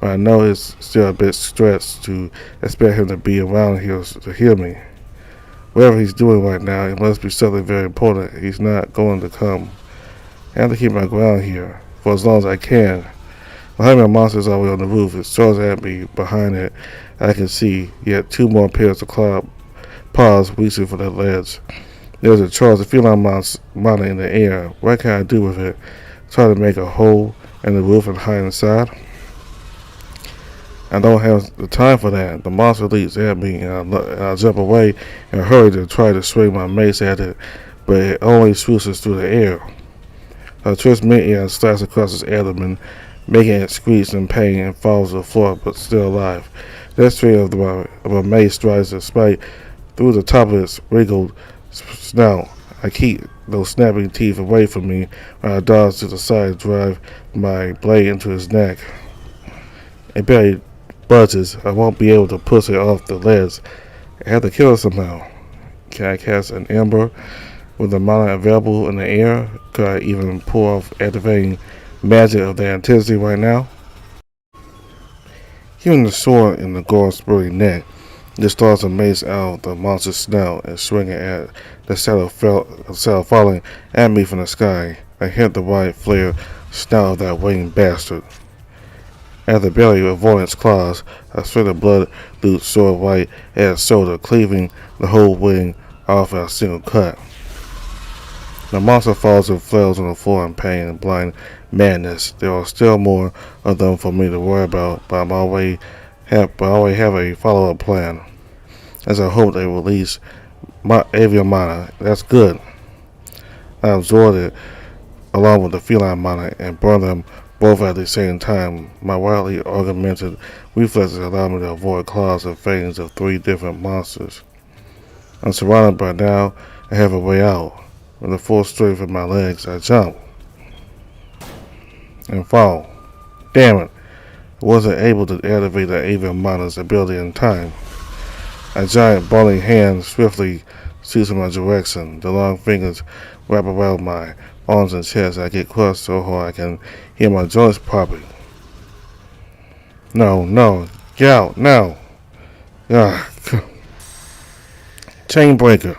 but I know it's still a bit stressed to expect him to be around here to hear me. Whatever he's doing right now, it must be something very important. He's not going to come. I have to keep my ground here for as long as I can. Behind me, a monster is already on the roof. It throws at me. Behind it, I can see yet two more pairs of claw paws reaching for the ledge. There's a charge of feline monitor in the air. What can I do with it? Try to make a hole in the roof and hide inside? I don't have the time for that. The monster leaps at me, and I jump away in a hurry to try to swing my mace at it, but it only swooshes through the air. I twist mid-air and slice across its abdomen, making it screech in pain and falls to the floor, but still alive. That string of my mace strikes the spike through the top of its wrinkled snout. I keep those snapping teeth away from me when I dodge to the side and drive my blade into his neck. It barely budges. I won't be able to push it off the ledge. I have to kill it somehow. Can I cast an ember with the mana available in the air? Could I even pull off activating magic of their intensity right now? Hearing the sword in the guard's burly neck, just starts a mace out of the monster's snout and swinging at the shadow falling at me from the sky. I hit the white flare snout of that winged bastard. At the belly avoiding its claws, I swing the blood-loot sword right at its shoulder, cleaving the whole wing off in a single cut. The monster falls and flails on the floor in pain and blind madness. There are still more of them for me to worry about, but I already have a follow-up plan. As I hope they release my avian mana. That's good. I absorb it along with the feline mana and burn them both at the same time. My wildly augmented reflexes allow me to avoid claws and fangs of three different monsters. I'm surrounded by now. I have a way out. With the full strength of my legs, I jump and fall. Damn it! I wasn't able to activate the avian mana's ability in time. A giant bony hand swiftly shoots in my direction. The long fingers wrap around my arms and chest. I get crushed so hard I can hear my joints popping. No, get out, now! Chain breaker.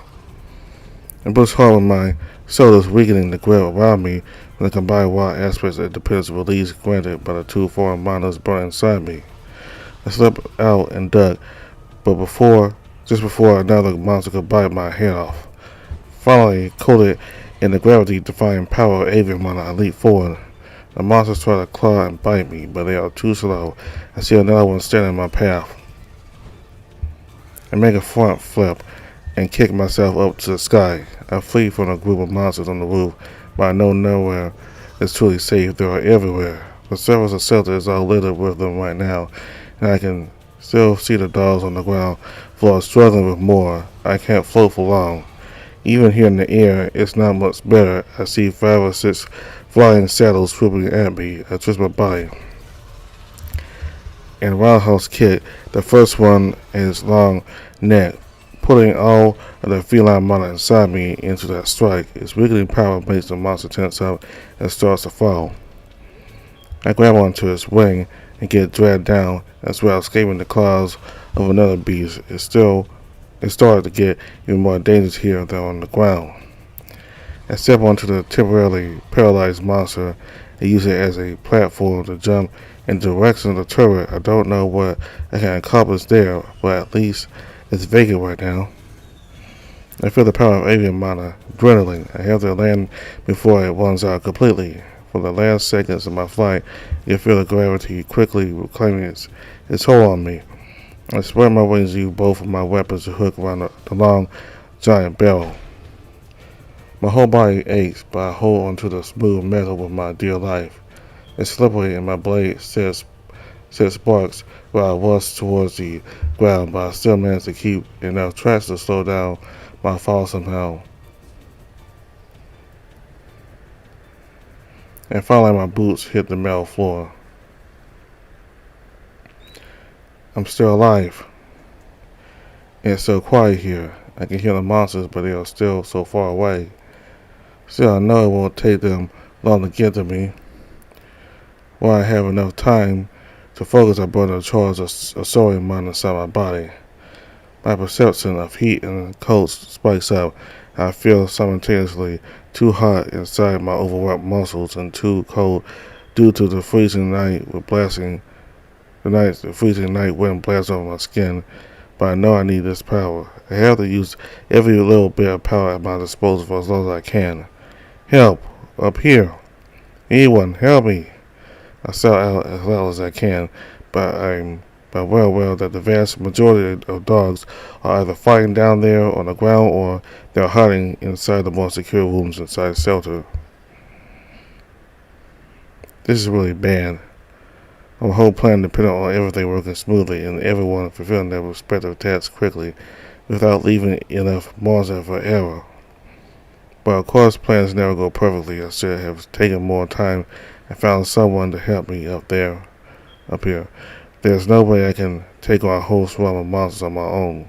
I push hard with my shoulders, weakening the grip around me when the combined wild aspects of dependence release granted by the two foreign monsters burning inside me. I slip out and duck, but just before another monster could bite my head off. Finally, coated in the gravity-defying power of avian mana, I leap forward. The monsters try to claw and bite me, but they are too slow. I see another one standing in my path. I make a front flip and kick myself up to the sky. I flee from a group of monsters on the roof, but I know nowhere is truly safe. They are everywhere. The surface of shelter is all littered with them right now, and I can still see the dogs on the ground floor struggling with more. I can't float for long. Even here in the air, it's not much better. I see 5 or 6 flying shadows swooping at me. I twist my body and roundhouse kick the first one in its long neck, putting all of the feline mana inside me into that strike. Its weakening power makes the monster tense up and starts to fall. I grab onto its wing and get dragged down as well, escaping the claws of another beast. It started to get even more dangerous here than on the ground. I step onto the temporarily paralyzed monster and use it as a platform to jump in the direction of the turret. I don't know what I can accomplish there, but at least it's vacant right now. I feel the power of avian mana dwindling. I have to land before it runs out completely. For the last seconds of my flight, I can feel the gravity quickly reclaiming its hold on me. I spread my wings and use both of my weapons to hook around the long, giant barrel. My whole body aches, but I hold onto the smooth metal with my dear life. It's slippery and my blade set sparks while I rush towards the ground, but I still manage to keep enough tracks to slow down my fall somehow. and finally my boots hit the metal floor. I'm still alive. It's so quiet here. I can hear the monsters, but they are still so far away. Still, I know it won't take them long to get to me. While I have enough time to focus, I burn the charge of sodium mine inside my body. My perception of heat and cold spikes up. I feel simultaneously too hot inside my overworked muscles and too cold due to the freezing night the freezing night wind blasts over my skin. But I know I need this power. I have to use every little bit of power at my disposal for as long as I can. Help! Up here! Anyone, help me! I shout out as loud as I can, but I'm well aware that the vast majority of dogs are either fighting down there on the ground or they're hiding inside the more secure rooms inside the shelter. This is really bad. My whole plan depended on everything working smoothly and everyone fulfilling their respective tasks quickly without leaving enough margin for error. But of course plans never go perfectly. I should have taken more time and found someone to help me up here. There's no way I can take on a whole swarm of monsters on my own.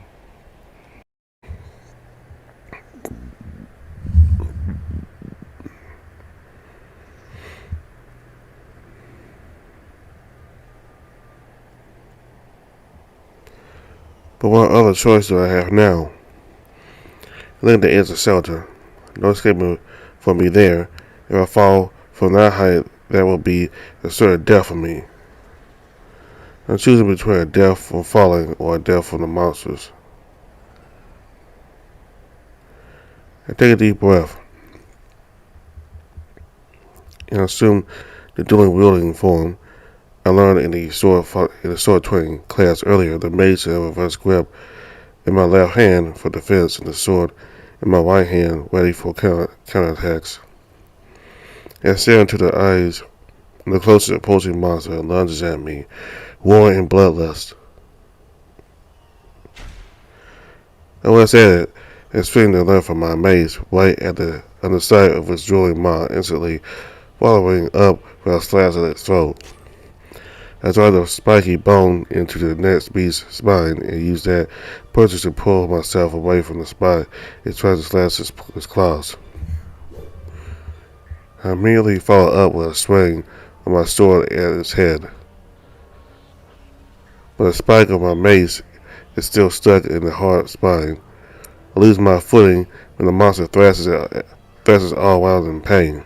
But what other choice do I have now? Look at the edge of the shelter. No escaping from me there. If I fall from that height, that will be a certain death for me. I'm choosing between a death from falling or a death from the monsters. I take a deep breath and assume the dueling wielding form I learned in the sword training class earlier. The mage and reverse grip in my left hand for defense and the sword in my right hand ready for counterattacks. And stare into the eyes of the closest approaching monster lunges at me, roaring in bloodlust. I was at it and swinging the left of my mace right at the underside of its drooling maw, instantly following up with a slash at its throat. I drive the spiky bone into the next beast's spine and use that purchase to pull myself away from the spot it tries to slash its claws. I immediately follow up with a swing of my sword at its head. But the spike of my mace is still stuck in the hard spine. I lose my footing when the monster thrashes all out in pain.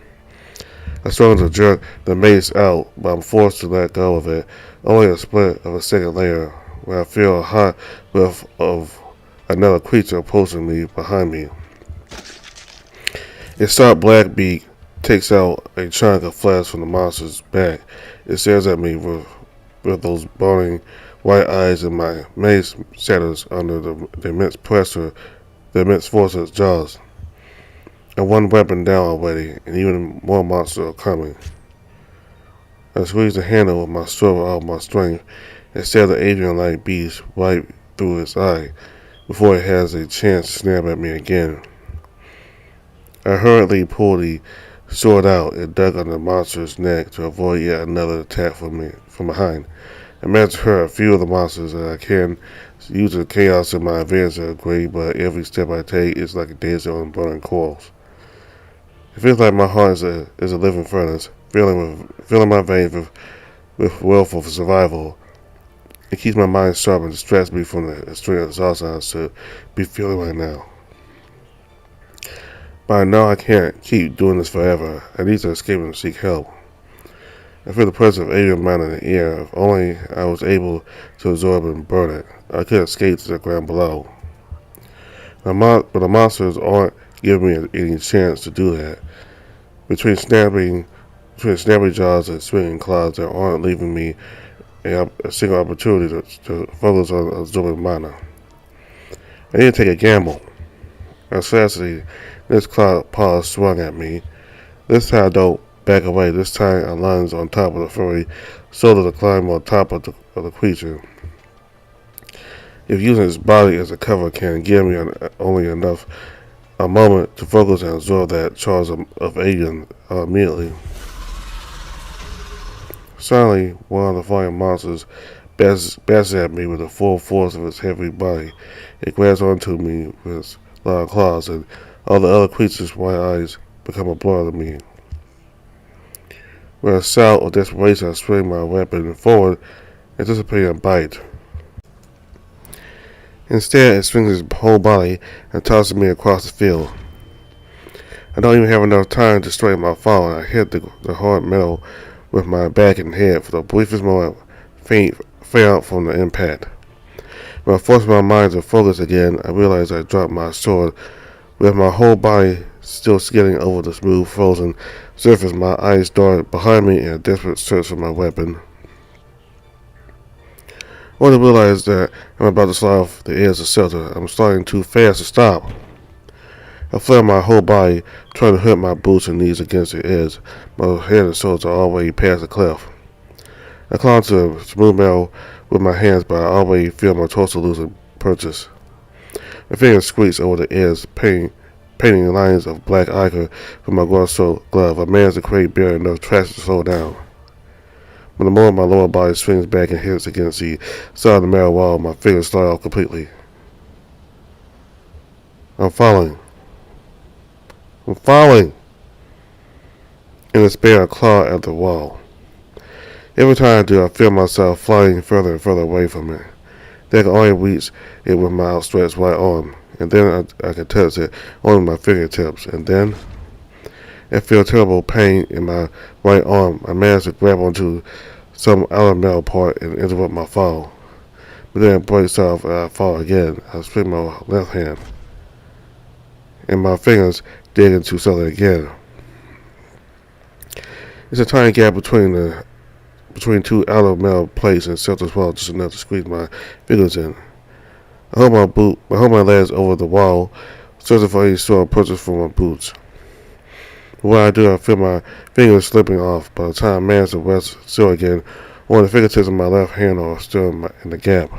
I struggle to jerk the mace out, but I'm forced to let go of it. Only a split of a second later, where I feel a hot breath of another creature approaching me behind me. Its sharp black beak takes out a chunk of flesh from the monster's back. It stares at me with those burning white eyes, and my mace shatters under the immense pressure, the immense force of its jaws. And one weapon down already, and even more monsters are coming. I squeeze the handle with my sword with all my strength and stab the avian-like beast right through its eye before it has a chance to snap at me again. I hurriedly pull the sword out and dug on the monster's neck to avoid yet another attack from behind. I managed to hurt a few of the monsters that I can, using chaos in my advance to agree, but every step I take is like a daisy on burning coals. It feels like my heart is a living furnace, filling my veins with willful survival. It keeps my mind sharp and distracts me from the extreme exhaustion I should be feeling right now. But I know I can't keep doing this forever. I need to escape and seek help. I feel the presence of alien matter in the air. If only I was able to absorb and burn it, I could escape to the ground below. But the monsters aren't giving me any chance to do that. Between snapping jaws and swinging claws, they aren't leaving me a single opportunity to focus on absorbing mana. I need to take a gamble. Assassinately, this paw swung at me. This time I don't back away. This time I lunge on top of the furry, so to climb on top of the creature. If using its body as a cover can give me only a moment to focus and absorb that charge of alien immediately. Suddenly, one of the flying monsters bashes at me with the full force of its heavy body. It grabs onto me with its loud claws, and all the other creatures' white eyes become a blur to me. With a shout of desperation, I swing my weapon forward, anticipating a bite. Instead, it swings its whole body and tosses me across the field. I don't even have enough time to straighten my fall, and I hit the hard metal with my back and head. For the briefest moment, faint fell from the impact. When I forced my mind to focus again, I realized I dropped my sword. With my whole body still skidding over the smooth, frozen surface, my eyes darted behind me in a desperate search for my weapon. Only to realize that I'm about to slide off the edge of shelter. I'm sliding too fast to stop. I flare my whole body, trying to hit my boots and knees against the edge. My head and shoulders are already past the cliff. I climb to the smooth metal with my hands, but I already feel my torso losing purchase. My fingers squeeze over the edge, painting lines of black ichor from my glove. I manage to create barely enough traction to slow down. When the moment my lower body swings back and hits against the side of the metal wall, my fingers slide off completely. I'm falling. In despair, I claw at the wall. Every time I do, I feel myself flying further and further away from it. Then I can only reach it with my outstretched right arm, and then I can touch it only with my fingertips, and then I feel terrible pain in my right arm. I manage to grab onto some outer metal part and interrupt my fall. But then it breaks off and I fall again. I swing my left hand, and my fingers dig into something again. It's a tiny gap between two outer metal plates and shelters wall, just enough to squeeze my fingers in. I hold my legs over the wall, searching for any sort of purchase for my boots. When I do, I feel my fingers slipping off. By the time I manage to rest still again, only the fingertips of my left hand are still in the gap.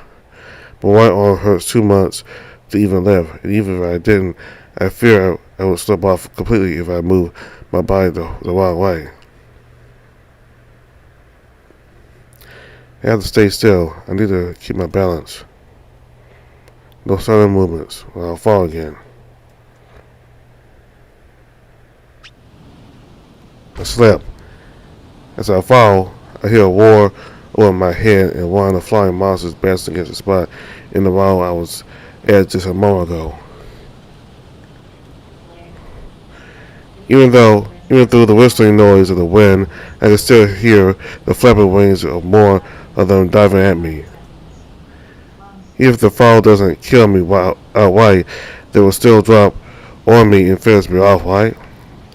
My right arm hurts too much to even lift, and even if I didn't, I fear I would slip off completely if I moved my body the wrong way. I have to stay still. I need to keep my balance. No sudden movements, or I'll fall again. I slip. As I fall, I hear a roar over my head, and one of the flying monsters bashed against the spot in the wall I was at just a moment ago. Even through the whistling noise of the wind, I can still hear the flapping wings of more of them diving at me. Even if the fall doesn't kill me outright, they will still drop on me and finish me off, right?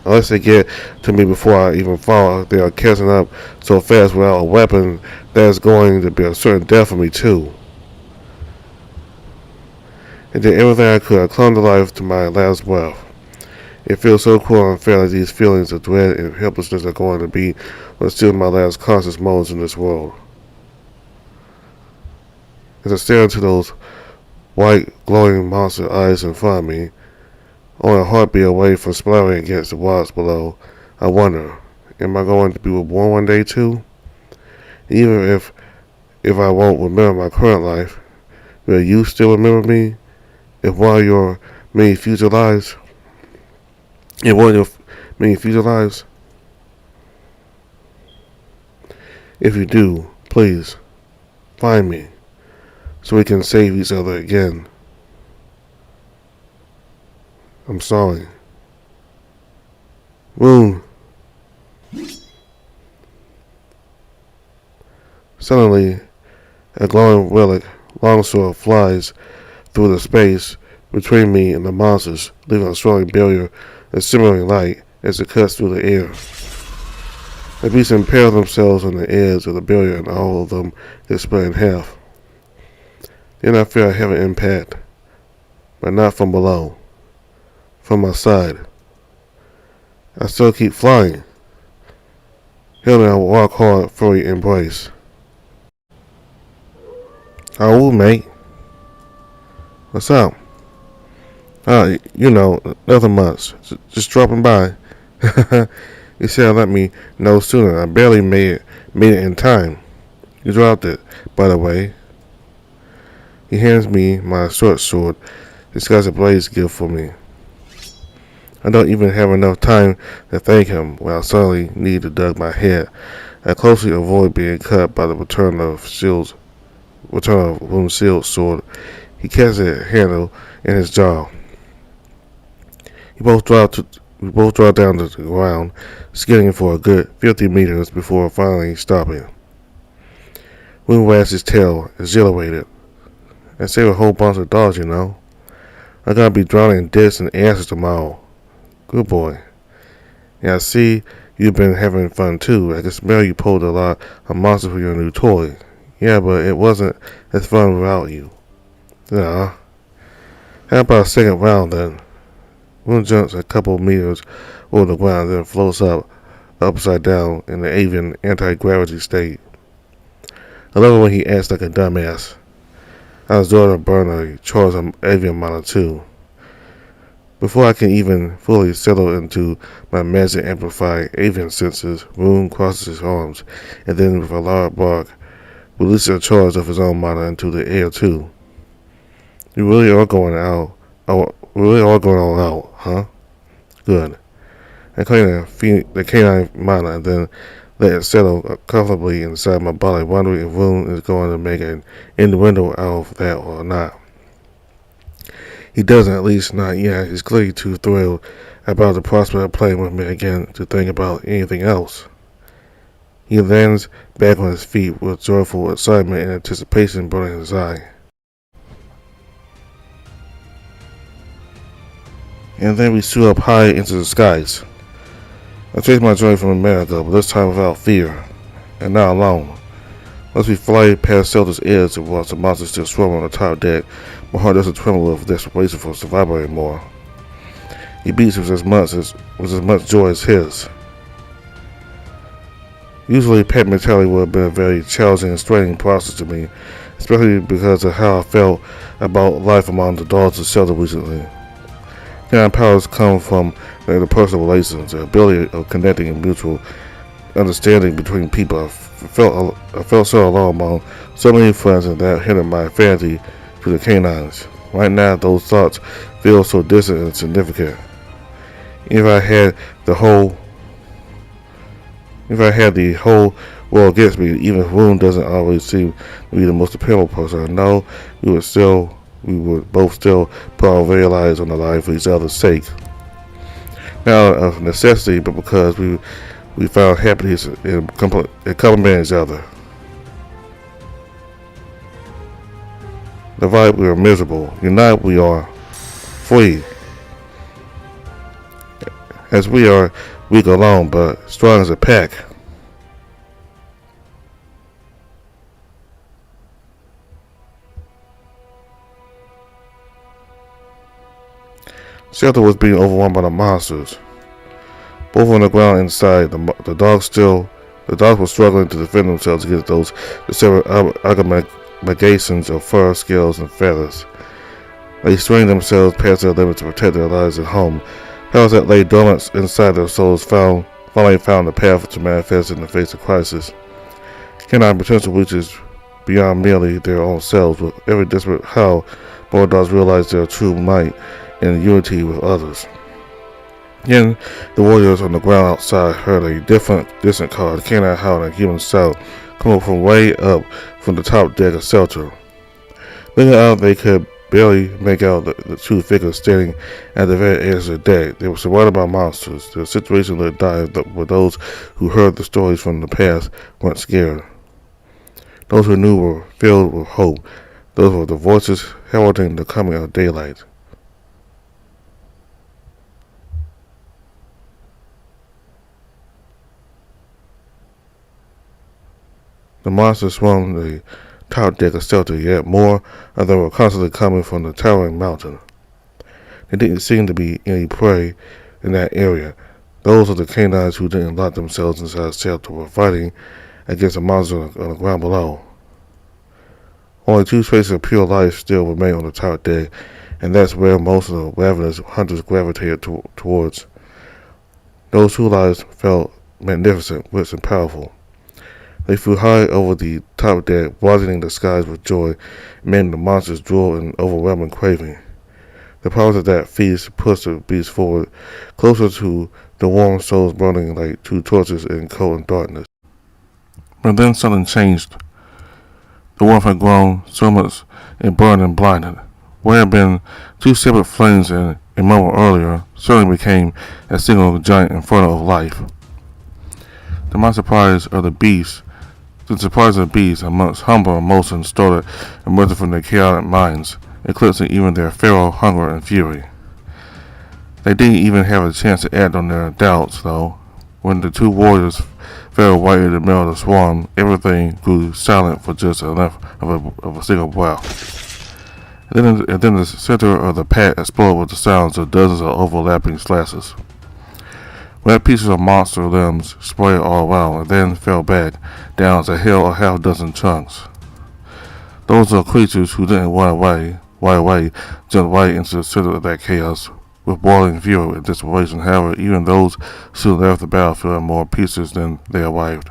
Unless they get to me before I even fall, they are catching up so fast without a weapon that is going to be a certain death for me too. And did everything I could. I clung to life to my last breath. It feels so cruel and unfair that these feelings of dread and helplessness are going to be what steals my last conscious moments in this world. As I stare into those white, glowing monster eyes in front of me, only a heartbeat away from splattering against the rocks below, I wonder, am I going to be reborn one day too? Even if I won't remember my current life, will you still remember me? If one of your many future lives? In one of your many future lives? If you do, please, find me, so we can save each other again. I'm sorry. Rune. Suddenly, a glowing relic longsword flies through the space between me and the monsters, leaving a swirling barrier of simmering light as it cuts through the air. The beasts impale themselves on the edge of the barrier, and all of them get split in half. Then I feel a heavy impact, but not from below. From my side. I still keep flying. Healing a rock hard furry embrace. Oh, mate. What's up? Nothing much. Just dropping by. You should have let me know sooner. I barely made it in time. You dropped it, by the way. He hands me my short sword. This guy's a blaze gift for me. I don't even have enough time to thank him when I suddenly need to duck my head. I closely avoid being cut by the return of Rune's sword. He catches the handle in his jaw. We both drop down to the ground, skidding for a good 50 meters before finally stopping. Rune wags his tail, exhilarated. I saved a whole bunch of dogs, you know. I'm gonna be drowning in dicks and asses tomorrow. Good boy. Yeah, I see you've been having fun too. I can smell you pulled a lot of monsters for your new toy. Yeah, but it wasn't as fun without you. Nah. How about a second round then? Rune jumps a couple meters over the ground, then floats upside down in the avian anti-gravity state. I love it when he acts like a dumbass. I was going to burn a charge of avian monitor too. Before I can even fully settle into my magic amplified avian senses, Rune crosses his arms, and then with a loud bark, releases a charge of his own mana into the air too. You really are going out. We really are going all out, huh? Good. I claim the canine mana and then let it settle comfortably inside my body, wondering if Rune is going to make an innuendo out of that or not. He doesn't, at least not yet. He's clearly too thrilled about the prospect of playing with me again to think about anything else. He lands back on his feet with joyful excitement and anticipation burning in his eye. And then we shoot up high into the skies. I chased my journey from America, but this time without fear, and not alone. As we fly past Zelda's edge and watch the monsters still swarming on the top deck, my heart doesn't tremble with desperation for survival anymore. He beats with as much joy as his. Usually, pet mentality would have been a very challenging and straining process to me, especially because of how I felt about life among the dogs of Zelda recently. Canine powers come from the interpersonal relations, the ability of connecting and mutual understanding between people. I felt so alone among so many friends, and that hindered my affinity to the canines. Right now, those thoughts feel so distant and significant. If I had the whole world against me, even if Rune doesn't always seem to be the most dependable person I know, we would both still put our very lives on the line for each other's sake. Not of necessity, but because we found happiness in complementing each other. Divided we are miserable. United we are free. As we are weak alone, but strong as a pack. Shelter was being overwhelmed by the monsters. Both on the ground and inside, the dogs were struggling to defend themselves against those several amalgamations of fur, scales, and feathers. They strained themselves past their limits to protect their lives at home. Powers that lay dormant inside their souls finally found the path to manifest in the face of crisis. Canine potential reaches beyond merely their own selves. With every desperate howl, more dogs realize their true might and unity with others. Then the warriors on the ground outside heard a distant call, canine howl and human shout, coming from way up from the top deck of shelter. Looking out, they could barely make out the two figures standing at the very edge of the deck. They were surrounded by monsters. The situation looked dire, but those who heard the stories from the past weren't scared. Those who knew were filled with hope. Those were the voices heralding the coming of daylight. The monsters swarmed the top deck of shelter, yet more of them were constantly coming from the towering mountain. There didn't seem to be any prey in that area. Those of the canines who didn't lock themselves inside the shelter were fighting against the monsters on the ground below. Only two spaces of pure life still remain on the top deck, and that's where most of the ravenous hunters gravitated towards. Those two lives felt magnificent, rich, and powerful. They flew high over the top deck, broadening the skies with joy, making the monsters drool in overwhelming craving. The powers of that feast pushed the beasts forward, closer to the warm souls burning like two torches in cold and darkness. But then something changed. The warmth had grown so much it burned and blinded. What had been two separate flames a moment earlier suddenly became a single giant inferno of life. To my surprise of the beasts, amongst humbler emotions started emerging from their chaotic minds, eclipsing even their feral hunger and fury. They didn't even have a chance to act on their doubts, though. When the two warriors fell right in the middle of the swarm, everything grew silent for just enough of a single breath. And then the center of the pack exploded with the sounds of dozens of overlapping slashes. Red pieces of monster limbs sprayed all around and then fell back down as a hail of half-dozen chunks. Those are creatures who didn't run away, jumped right into the center of that chaos with boiling fury and desperation. However, even those soon left the battlefield in more pieces than they arrived.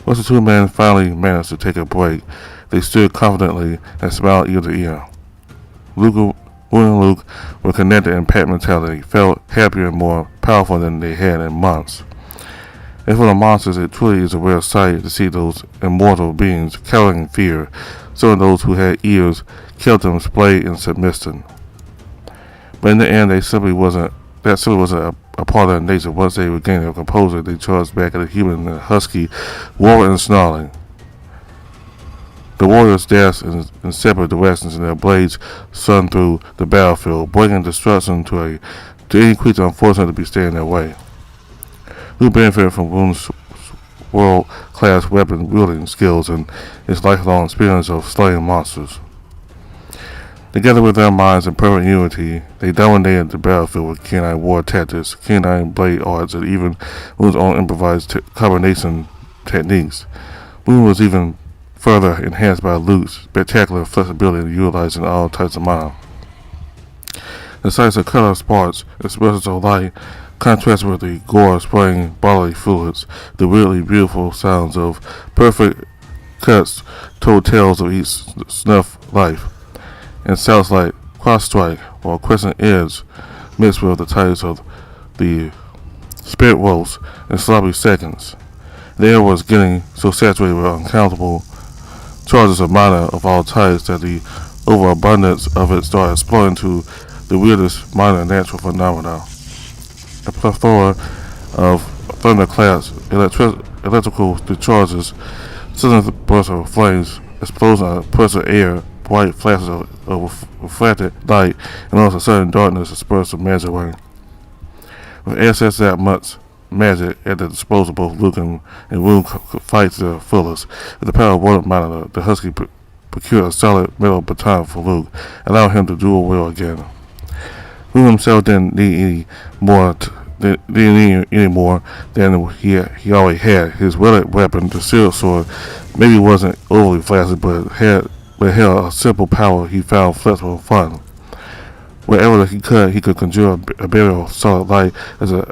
Once the two men finally managed to take a break, they stood confidently and smiled ear to ear. Rune and Luke were connected in pack mentality, felt happier and more powerful than they had in months. As for the monsters, it truly is a rare sight to see those immortal beings cowering in fear. Some of those who had ears kept them splayed and submissive. But in the end, that simply wasn't a part of their nature. Once they regained their composure, they charged back at the human and husky, roaring and snarling. The warriors dashed in separate directions, and their blades sun through the battlefield, bringing destruction to any creature unfortunate to be standing in their way. Who benefited from Rune's world-class weapon-wielding skills and his lifelong experience of slaying monsters. Together with their minds in perfect unity, they dominated the battlefield with canine war tactics, canine blade arts, and even Rune's own improvised combination techniques. Rune was even further enhanced by Luke's spectacular flexibility in utilizing all types of mana. The sights of cut-off sparks, expressions of light, contrast with the gore spraying bodily fluids. The weirdly beautiful sounds of perfect cuts told tales of each snuff life, and sounds like cross-strike or crescent edge mixed with the types of the spirit rolls and sloppy seconds. The air was getting so saturated with uncountable charges of mana of all types that the overabundance of it started exploring to the weirdest minor natural phenomena. A plethora of thunderclaps, electrical discharges, sudden bursts of flames, explosions of pressure air, bright flashes of reflected light, and also sudden darkness dispersed of magic rain. With access that much magic at the disposal of both Luke and Rune could fight to the fullest. With the power of one mana, the husky procured a solid metal baton for Luke, allowing him to duel well again. Rune himself didn't need any more than he already had. His wielded weapon, the sealed sword, maybe wasn't overly flashy, but held a simple power he found flexible and fun. Wherever he could conjure a barrier of solid light as an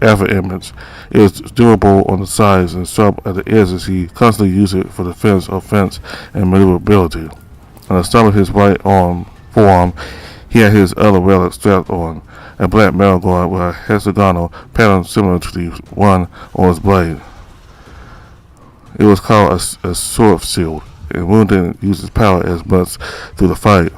alpha image. It was durable on the sides and sharp at the edges. He constantly used it for defense, offense, and maneuverability. On the stump of his right forearm, he had his other relic strapped on, a black metal guard with a hexagonal pattern similar to the one on his blade. It was called a sword shield, and Rune didn't use his power as much through the fight.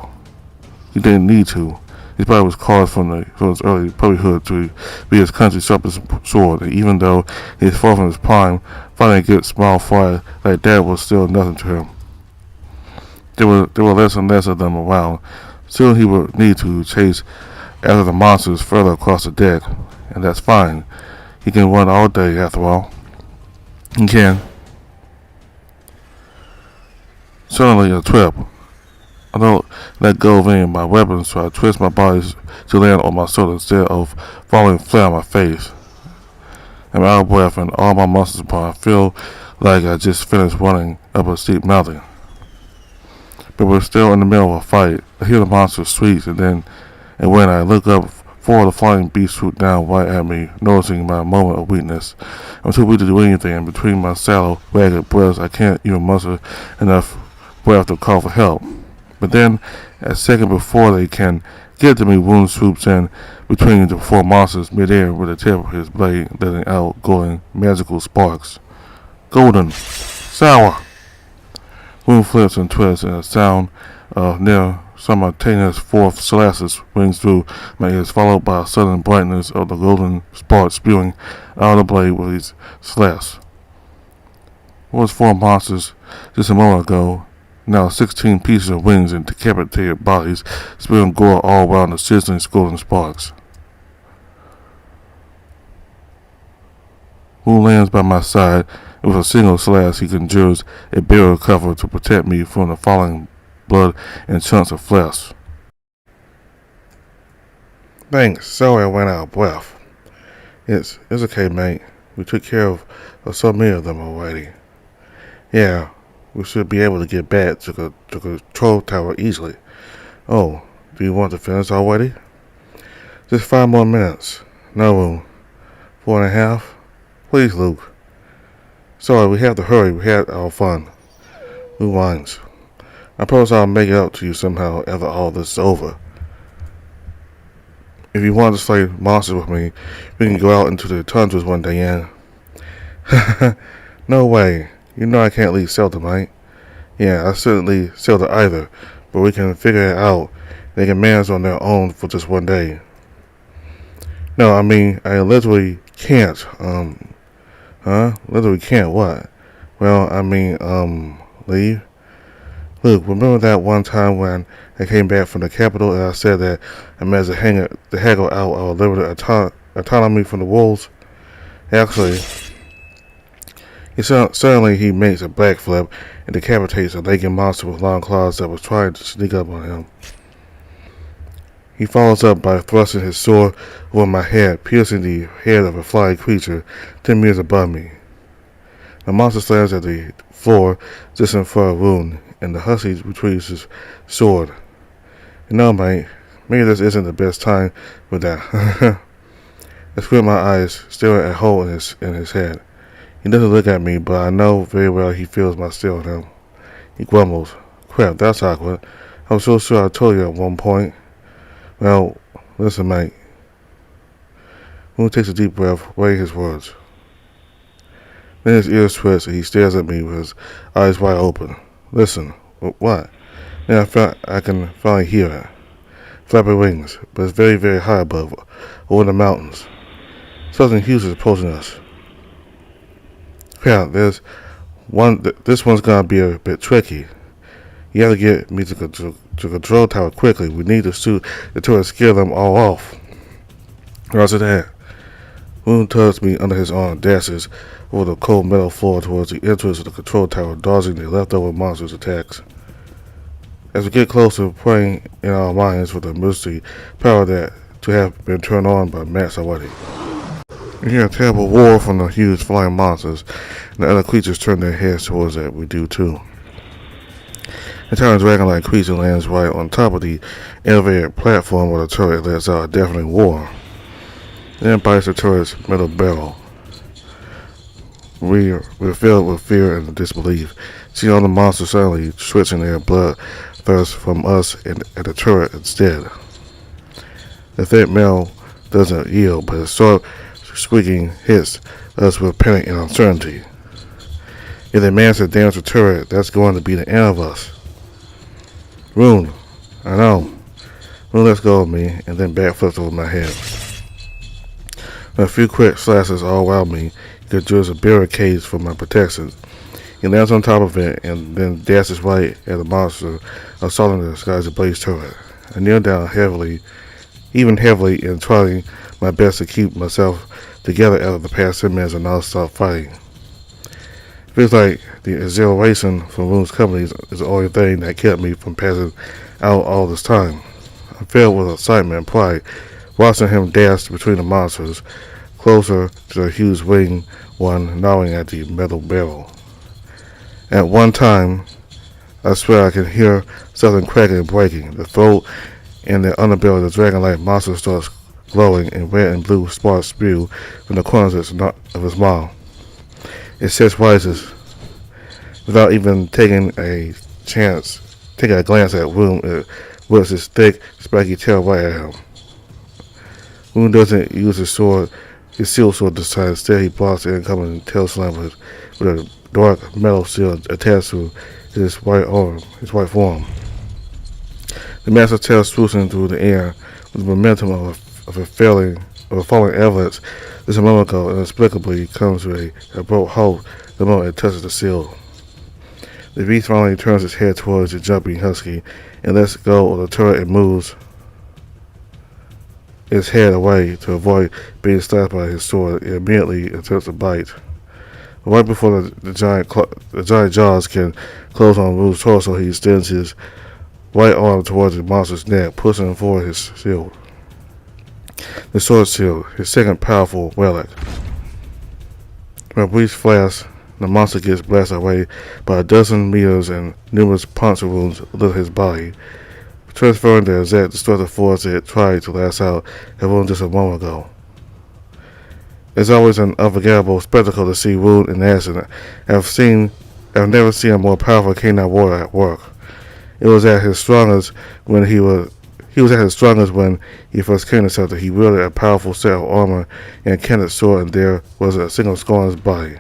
He didn't need to. His body was carved from his early puppyhood to be his country's sharpest sword, and even though he was far from his prime, fighting against small fry like that was still nothing to him. There were less and less of them around. Soon he would need to chase after the monsters further across the deck, and that's fine. He can run all day after all. He can. Suddenly a trip. I don't let go of any of my weapons, so I twist my body to land on my shoulder instead of falling flat on my face. I'm out of breath and all my muscles apart. I feel like I just finished running up a steep mountain. But we're still in the middle of a fight. I hear the monster shrieks, and when I look up Four of the flying beasts swooped down right at me, noticing my moment of weakness. I'm too weak to do anything, and between my sallow, ragged breasts, I can't even muster enough breath to call for help. But then, a second before they can get to me, Rune swoops in between the four monsters midair with the tip of his blade, letting out glowing magical sparks. Golden, sour. Rune flips and twists, and a sound of near simultaneous fourth slashes rings through my ears, followed by a sudden brightness of the golden sparks spewing out of the blade with each slash. What was four monsters just a moment ago? Now 16 pieces of wings and decapitated bodies, spewing gore all around the sizzling golden sparks. Rune lands by my side, and with a single slash he conjures a barrier cover to protect me from the falling blood and chunks of flesh. Thanks, sorry I went out of breath. It's okay, mate. We took care of so many of them already. Yeah, we should be able to get back to the control tower easily. Oh, do you want to finish already? Just 5 more minutes. No room. 4.5? Please, Luke. Sorry, we have to hurry. We had our fun. Who minds? I promise I'll make it up to you somehow after all this is over. If you want to slay monsters with me, we can go out into the tundras one day, and... No way. You know I can't leave Zelda, mate. Yeah, I shouldn't leave Zelda either, but we can figure it out. They can manage on their own for just one day. No, I mean, I literally can't, Literally can't what? Well, I mean, leave? Look, remember that one time when I came back from the capital and I said that I managed to haggle out our limited autonomy from the wolves? Actually, suddenly he makes a backflip and decapitates a naked monster with long claws that was trying to sneak up on him. He follows up by thrusting his sword over my head, piercing the head of a flying creature 10 meters above me. The monster slams at the floor just in front of Rune, and the hussy retrieves his sword. You know, mate, maybe this isn't the best time for that. I squint my eyes, staring at a hole in his head. He doesn't look at me, but I know very well he feels my stare on him. He grumbles. Crap, that's awkward. I'm so sure I told you at one point. Well, listen, mate. Rune takes a deep breath, weighing his words. Then his ears twist and he stares at me with his eyes wide open. Listen, what? Then I can finally hear it. Flapping wings, but it's very, very high above, over the mountains. Something huge is approaching us. Crap, this one's gonna be a bit tricky. You have to get me to control tower quickly. We need to shoot the turret and scare them all off. Roger that. Rune tugs me under his arm, dashes over the cold metal floor towards the entrance of the control tower, dodging the leftover monsters' attacks. As we get closer, praying in our minds for the emergency power that to have been turned on by Max already. We hear a terrible roar from the huge flying monsters, and the other creatures turn their heads towards it. We do too. The towering dragon-like creature lands right on top of the elevated platform where the turret lets out a deafening roar. Then bites the turret's metal barrel. We're filled with fear and disbelief, seeing all the monsters suddenly switching their blood thirst from us and at the turret instead. The thick metal doesn't yield, but a sharp squeaking hits us with panic and uncertainty. If they manage to damage the turret, that's going to be the end of us. Rune, I know. Rune lets go of me and then backflips over my head. With a few quick slashes all around me, he conjures a barricade for my protection. He lands on top of it and then dashes right at the monster, assaulting the sky's blaze turret. I kneel down heavily, and trying my best to keep myself together after the past 10 minutes of non-stop fighting. It feels like the exhilaration from Rune's company is the only thing that kept me from passing out all this time. I'm filled with excitement and pride, watching him dash between the monsters, closer to the huge winged one gnawing at the metal barrel. At one time, I swear I can hear something cracking and breaking. The throat and the underbelly of the dragon-like monster starts glowing, and red and blue sparks spew from the corners of his mouth. It sits rises without even taking a glance at Rune. It whips its thick, spiky tail right at him. Rune doesn't use his seal sword this time. Instead, he blocks the incoming tail slam with a dark metal shield attached to his white form. The massive tail swoosing through the air with the momentum of a falling avalanche. Just a moment ago, inexplicably comes to a abrupt halt the moment it touches the shield. The beast finally turns its head towards the jumping husky and lets go of the turret and moves its head away to avoid being slashed by his sword. It immediately attempts to bite. Right before the giant jaws can close on Rune's torso, he extends his right arm towards the monster's neck, pushing forward his shield. The sword shield, his second powerful relic. With a brief flash, the monster gets blasted away by a dozen meters and numerous puncture wounds litter his body, transferring the exact destructive force it tried to last out at Rune just a moment ago. It's always an unforgettable spectacle to see Rune in action. I've never seen a more powerful canine warrior at work. It was at his strongest when he at his strongest when he first came to Shelter. He wielded a powerful set of armor and a canted sword, and there was a single scar on his body.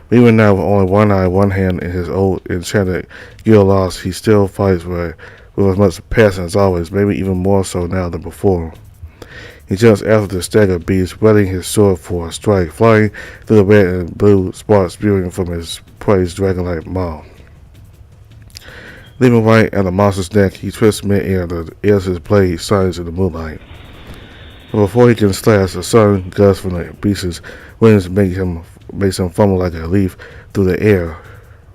But even now, with only one eye, one hand, and his old enchanted gear lost, he still fights with as much passion as always, maybe even more so now than before. He jumps after the staggered beast, whetting his sword for a strike, flying through the red and blue sparks spewing from his prey's dragon-like maw. Leaping right at the monster's neck, he twists mid-air, the edge of his blade shines in the moonlight. But before he can slash, a sudden gust from the beast's wings makes him fumble like a leaf through the air.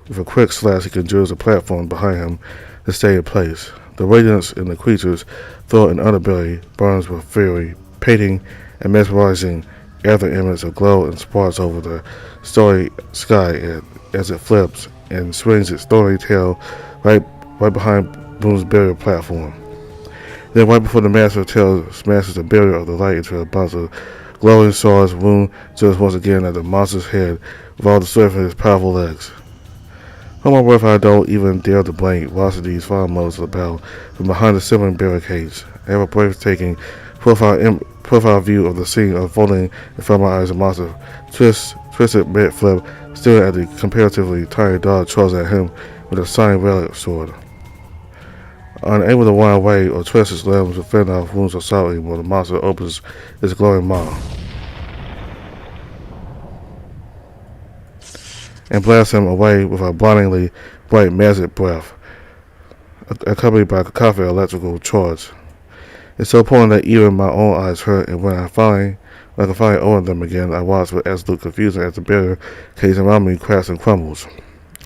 With a quick slash, he conjures a platform behind him to stay in place. The radiance in the creature's throat and underbelly burns with fury, painting a mesmerizing ether image of glow and sparks over the starry sky as it flips and swings its thorny tail right behind Rune's barrier platform. Then right before the massive tail smashes the barrier of the light into a bunch of glowing stars, Rune jumps once again at the monster's head with all the strength of his powerful legs. On my breath, I don't even dare to blink, watching these final moments of the battle from behind the simmering barricades. I have a breathtaking profile view of the scene unfolding in front of my eyes. The monster twisted mid-flip, staring at the comparatively tiny dog charged at him with a shining relic sword. Unable to run away or twist his limbs to fend off wounds or assault anymore, the monster opens its glowing maw and blasts him away with a blindingly bright magic breath, accompanied by a cacophony of electrical charge. It's so potent that even my own eyes hurt, and when I finally open them again, I watch with absolute confusion as the barrier cage around me cracks and crumbles.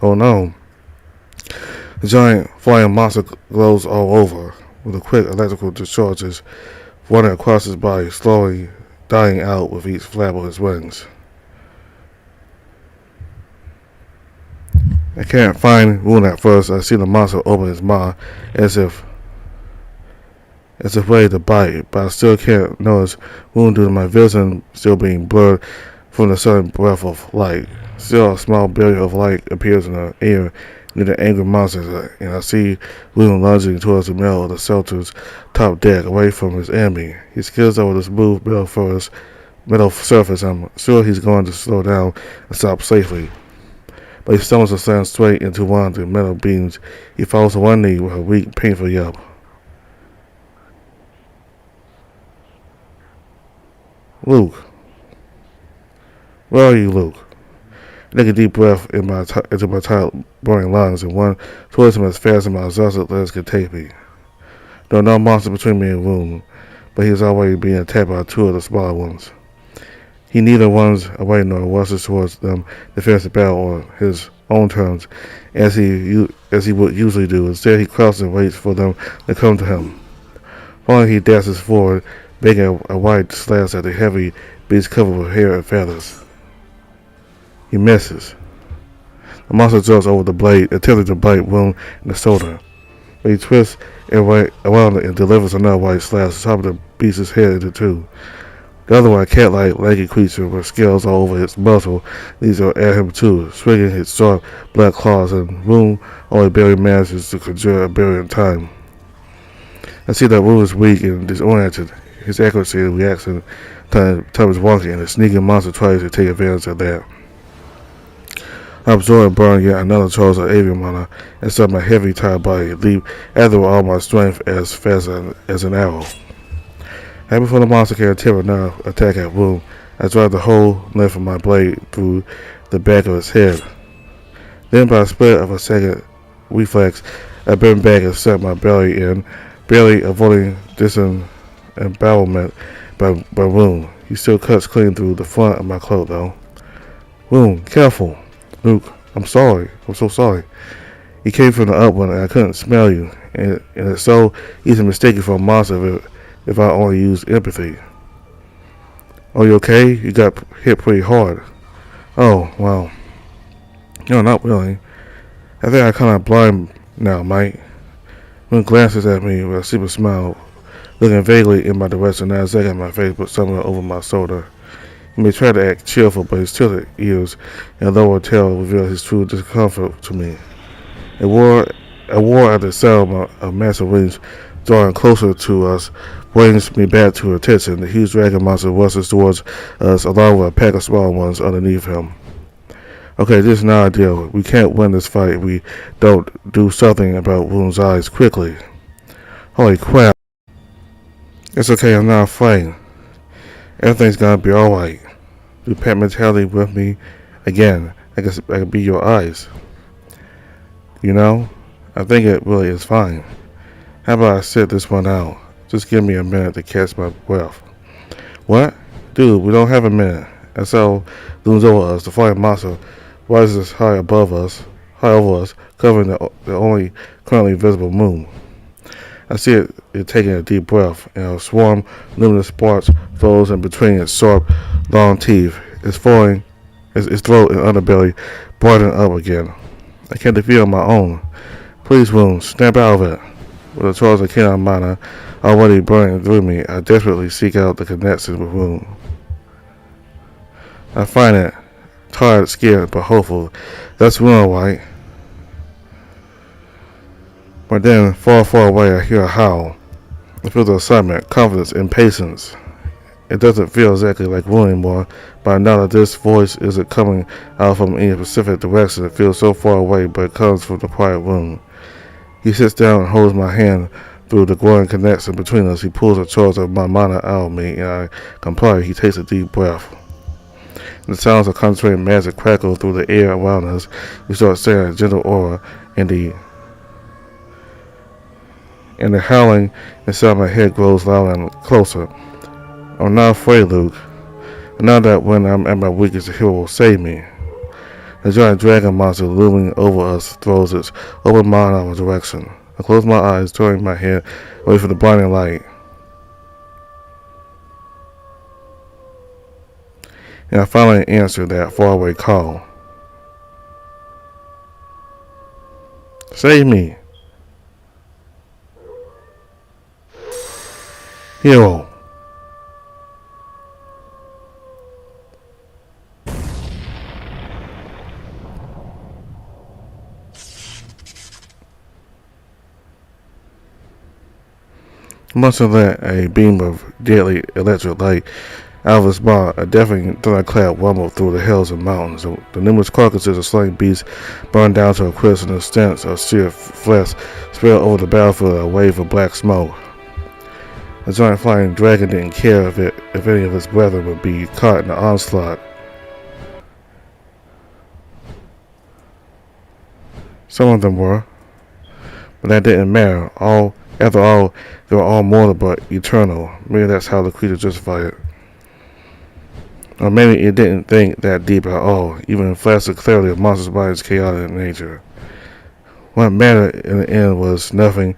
Oh no! The giant flying monster glows all over, with a quick electrical discharges running across his body, slowly dying out with each flap of his wings. I can't find Rune at first. I see the monster open his maw as if ready to bite, but I still can't notice Rune due to my vision still being blurred from the sudden breath of light. Still, a small barrier of light appears in the air near the angry monster, and I see Rune lunging towards the middle of the shelter's top deck, away from his enemy. He skids over the smooth metal surface. I'm sure he's going to slow down and stop safely, but he stumbles and slams straight into one of the metal beams. He falls to one knee with a weak, painful yelp. Luke. Where are you, Luke? I take a deep breath into my tight, burning lungs and run towards him as fast as my exhausted legs can take me. There are no monsters between me and Rune, but he is already being attacked by two of the smaller ones. He neither runs away nor rushes towards them to finish the battle on his own terms, as he would usually do. Instead, he crouches and waits for them to come to him. Finally, he dashes forward, making a wide slash at the heavy beast covered with hair and feathers. He misses. The monster jumps over the blade, attempting to bite Rune in the shoulder, but he twists around it and delivers another wide slash. The top of the beats his head into two. The other one, a cat-like, leggy creature with scales all over its muzzle, leads at him too, swinging its sharp black claws, and Rune only barely manages to conjure a barrier in time. I see that Rune is weak and disoriented. His accuracy and reaction time is wonky, and the sneaking monster tries to take advantage of that. I absorb and burn yet another charge of avian mana, and start my heavy tired body, leap after with all my strength as fast as an arrow. Right before the monster can attempt another attack at Rune, I drive the whole length of my blade through the back of his head. Then, by a split of a second reflex, I bend back and set my belly in, barely avoiding disembowelment by Rune. He still cuts clean through the front of my cloak, though. Rune, careful! Luke, I'm sorry. I'm so sorry. You came from the upwind and I couldn't smell you, and it's so easy to mistake you for a monster if I only used empathy. Are you okay? You got hit pretty hard. Oh, well. No, not really. I think I'm kind of blind now, Mike. Rune glances at me with a super smile, looking vaguely in my direction, and I zag at my face, but somewhere over my shoulder. He may try to act cheerful, but his tilted ears and lower tail reveal his true discomfort to me. A war at the sound of massive wings drawing closer to us brings me back to attention. The huge dragon monster rushes towards us along with a pack of smaller ones underneath him. Okay, this is not ideal. We can't win this fight if we don't do something about Rune's eyes quickly. Holy crap. It's okay, I'm not afraid. Everything's gonna be alright. Do pet mentality with me again. I can be your eyes. You know? I think it really is fine. How about I sit this one out? Just give me a minute to catch my breath. What? Dude, we don't have a minute. And so looms over us. The flying monster rises high over us, covering the only currently visible moon. I see it taking a deep breath, and a swarm of luminous sparks flows in between its sharp, long teeth. Its throat and underbelly brighten up again. I can't defeat on my own. Please, Rune, snap out of it. With the charge of canine mana already burning through me, I desperately seek out the connection with Rune. I find it, tired, scared, but hopeful. That's Rune, right? But then, far, far away, I hear a howl. I feel the excitement, confidence, impatience. It doesn't feel exactly like Rune anymore, but I know that this voice isn't coming out from any specific direction. It feels so far away, but it comes from the quiet room. He sits down and holds my hand through the growing connection between us. He pulls a charge of my mana out of me, and I comply. He takes a deep breath. And the sounds of concentrated magic crackle through the air around us. We start saying a gentle aura, and the howling inside my head grows louder and closer. I'm not afraid, Luke. I know that when I'm at my weakest, the hero will save me. The giant dragon monster looming over us throws its open mind in our direction. I close my eyes, turning my head away from the blinding light. And I finally answer that faraway call. Save me! Hero! Must have let a beam of deadly electric light out of his mouth. A deafening thunderclap rumbled through the hills and mountains. The numerous carcasses of slain beasts burned down to a crisp, and the stench of seared flesh spread over the battlefield a wave of black smoke. The giant flying dragon didn't care if any of his brethren would be caught in the onslaught. Some of them were, but that didn't matter. After all, they were all mortal but eternal. Maybe that's how the creature justified it. Or maybe it didn't think that deep at all, even flashed the clarity of monsters' bodies' chaotic nature. What mattered in the end was nothing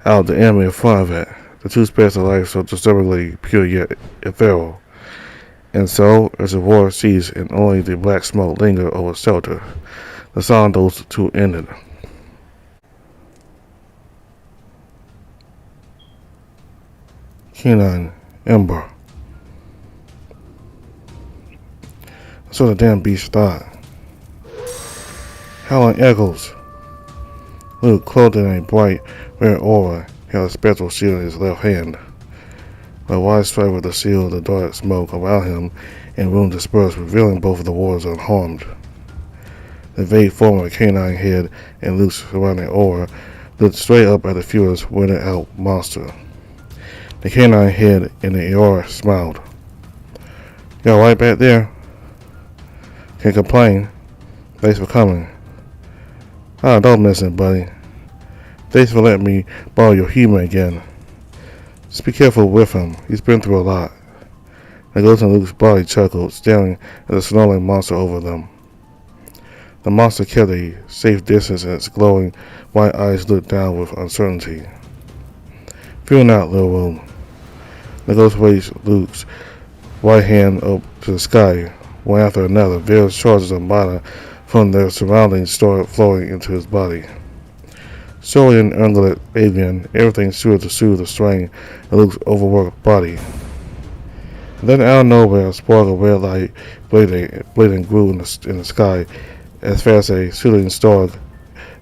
out the enemy in front of it. The two spirits of life so disturbingly pure yet ethereal. And so, as the war ceased and only the black smoke lingered over shelter, the song of those two ended. Canine, ember. So the damn beast thought. Howling echoes. Luke, clothed in a bright red aura, held a spectral shield in his left hand. A wide stripe with the shield, the dark smoke around him, and Rune dispersed, revealing both of the warriors unharmed. The vague form of a canine head and Luke's surrounding aura looked straight up at the furious, weathered out monster. The canine head in the aura smiled. "You alright back there? Can't complain. Thanks for coming." "Ah, don't miss it, buddy. Thanks for letting me borrow your humor again. Just be careful with him. He's been through a lot." The ghost in Luke's body chuckled, staring at the snarling monster over them. The monster kept a safe distance, and its glowing white eyes looked down with uncertainty. "Fear not, little Rune." The ghost raised Luke's right hand up to the sky. One after another, various charges of mana from their surroundings started flowing into his body. Slowly and ungulate avian, everything stood to soothe the strain of Luke's overworked body. And then out of nowhere, a spark of red light blading grew in the sky. As fast as a shooting star,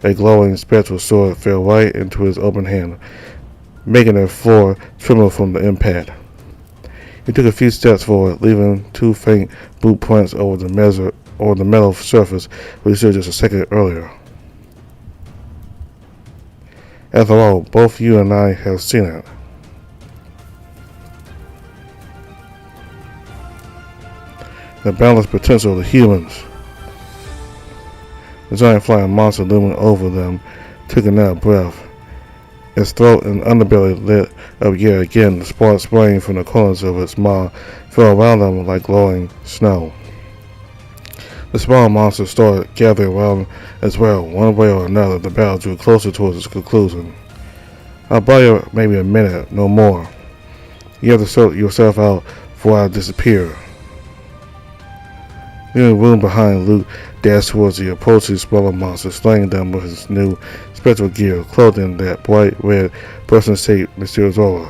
a glowing spectral sword fell right into his open hand, making the floor tremble from the impact. He took a few steps forward, leaving two faint boot prints over the metal surface where he stood just a second earlier. After all, both you and I have seen it. The boundless potential of the humans. The giant flying monster looming over them took another breath. Its throat and underbelly lit up yet again. The sparks spraying from the corners of its maw fell around them like glowing snow. The small monster started gathering around as well. One way or another, the battle drew closer towards its conclusion. "I'll buy you maybe a minute, no more. You have to sort yourself out before I disappear." Leaving Rune behind, Luke dashed towards the approaching smaller monster, slaying them with his new spectral gear, clothed in that bright red, person-shaped mysterious aura.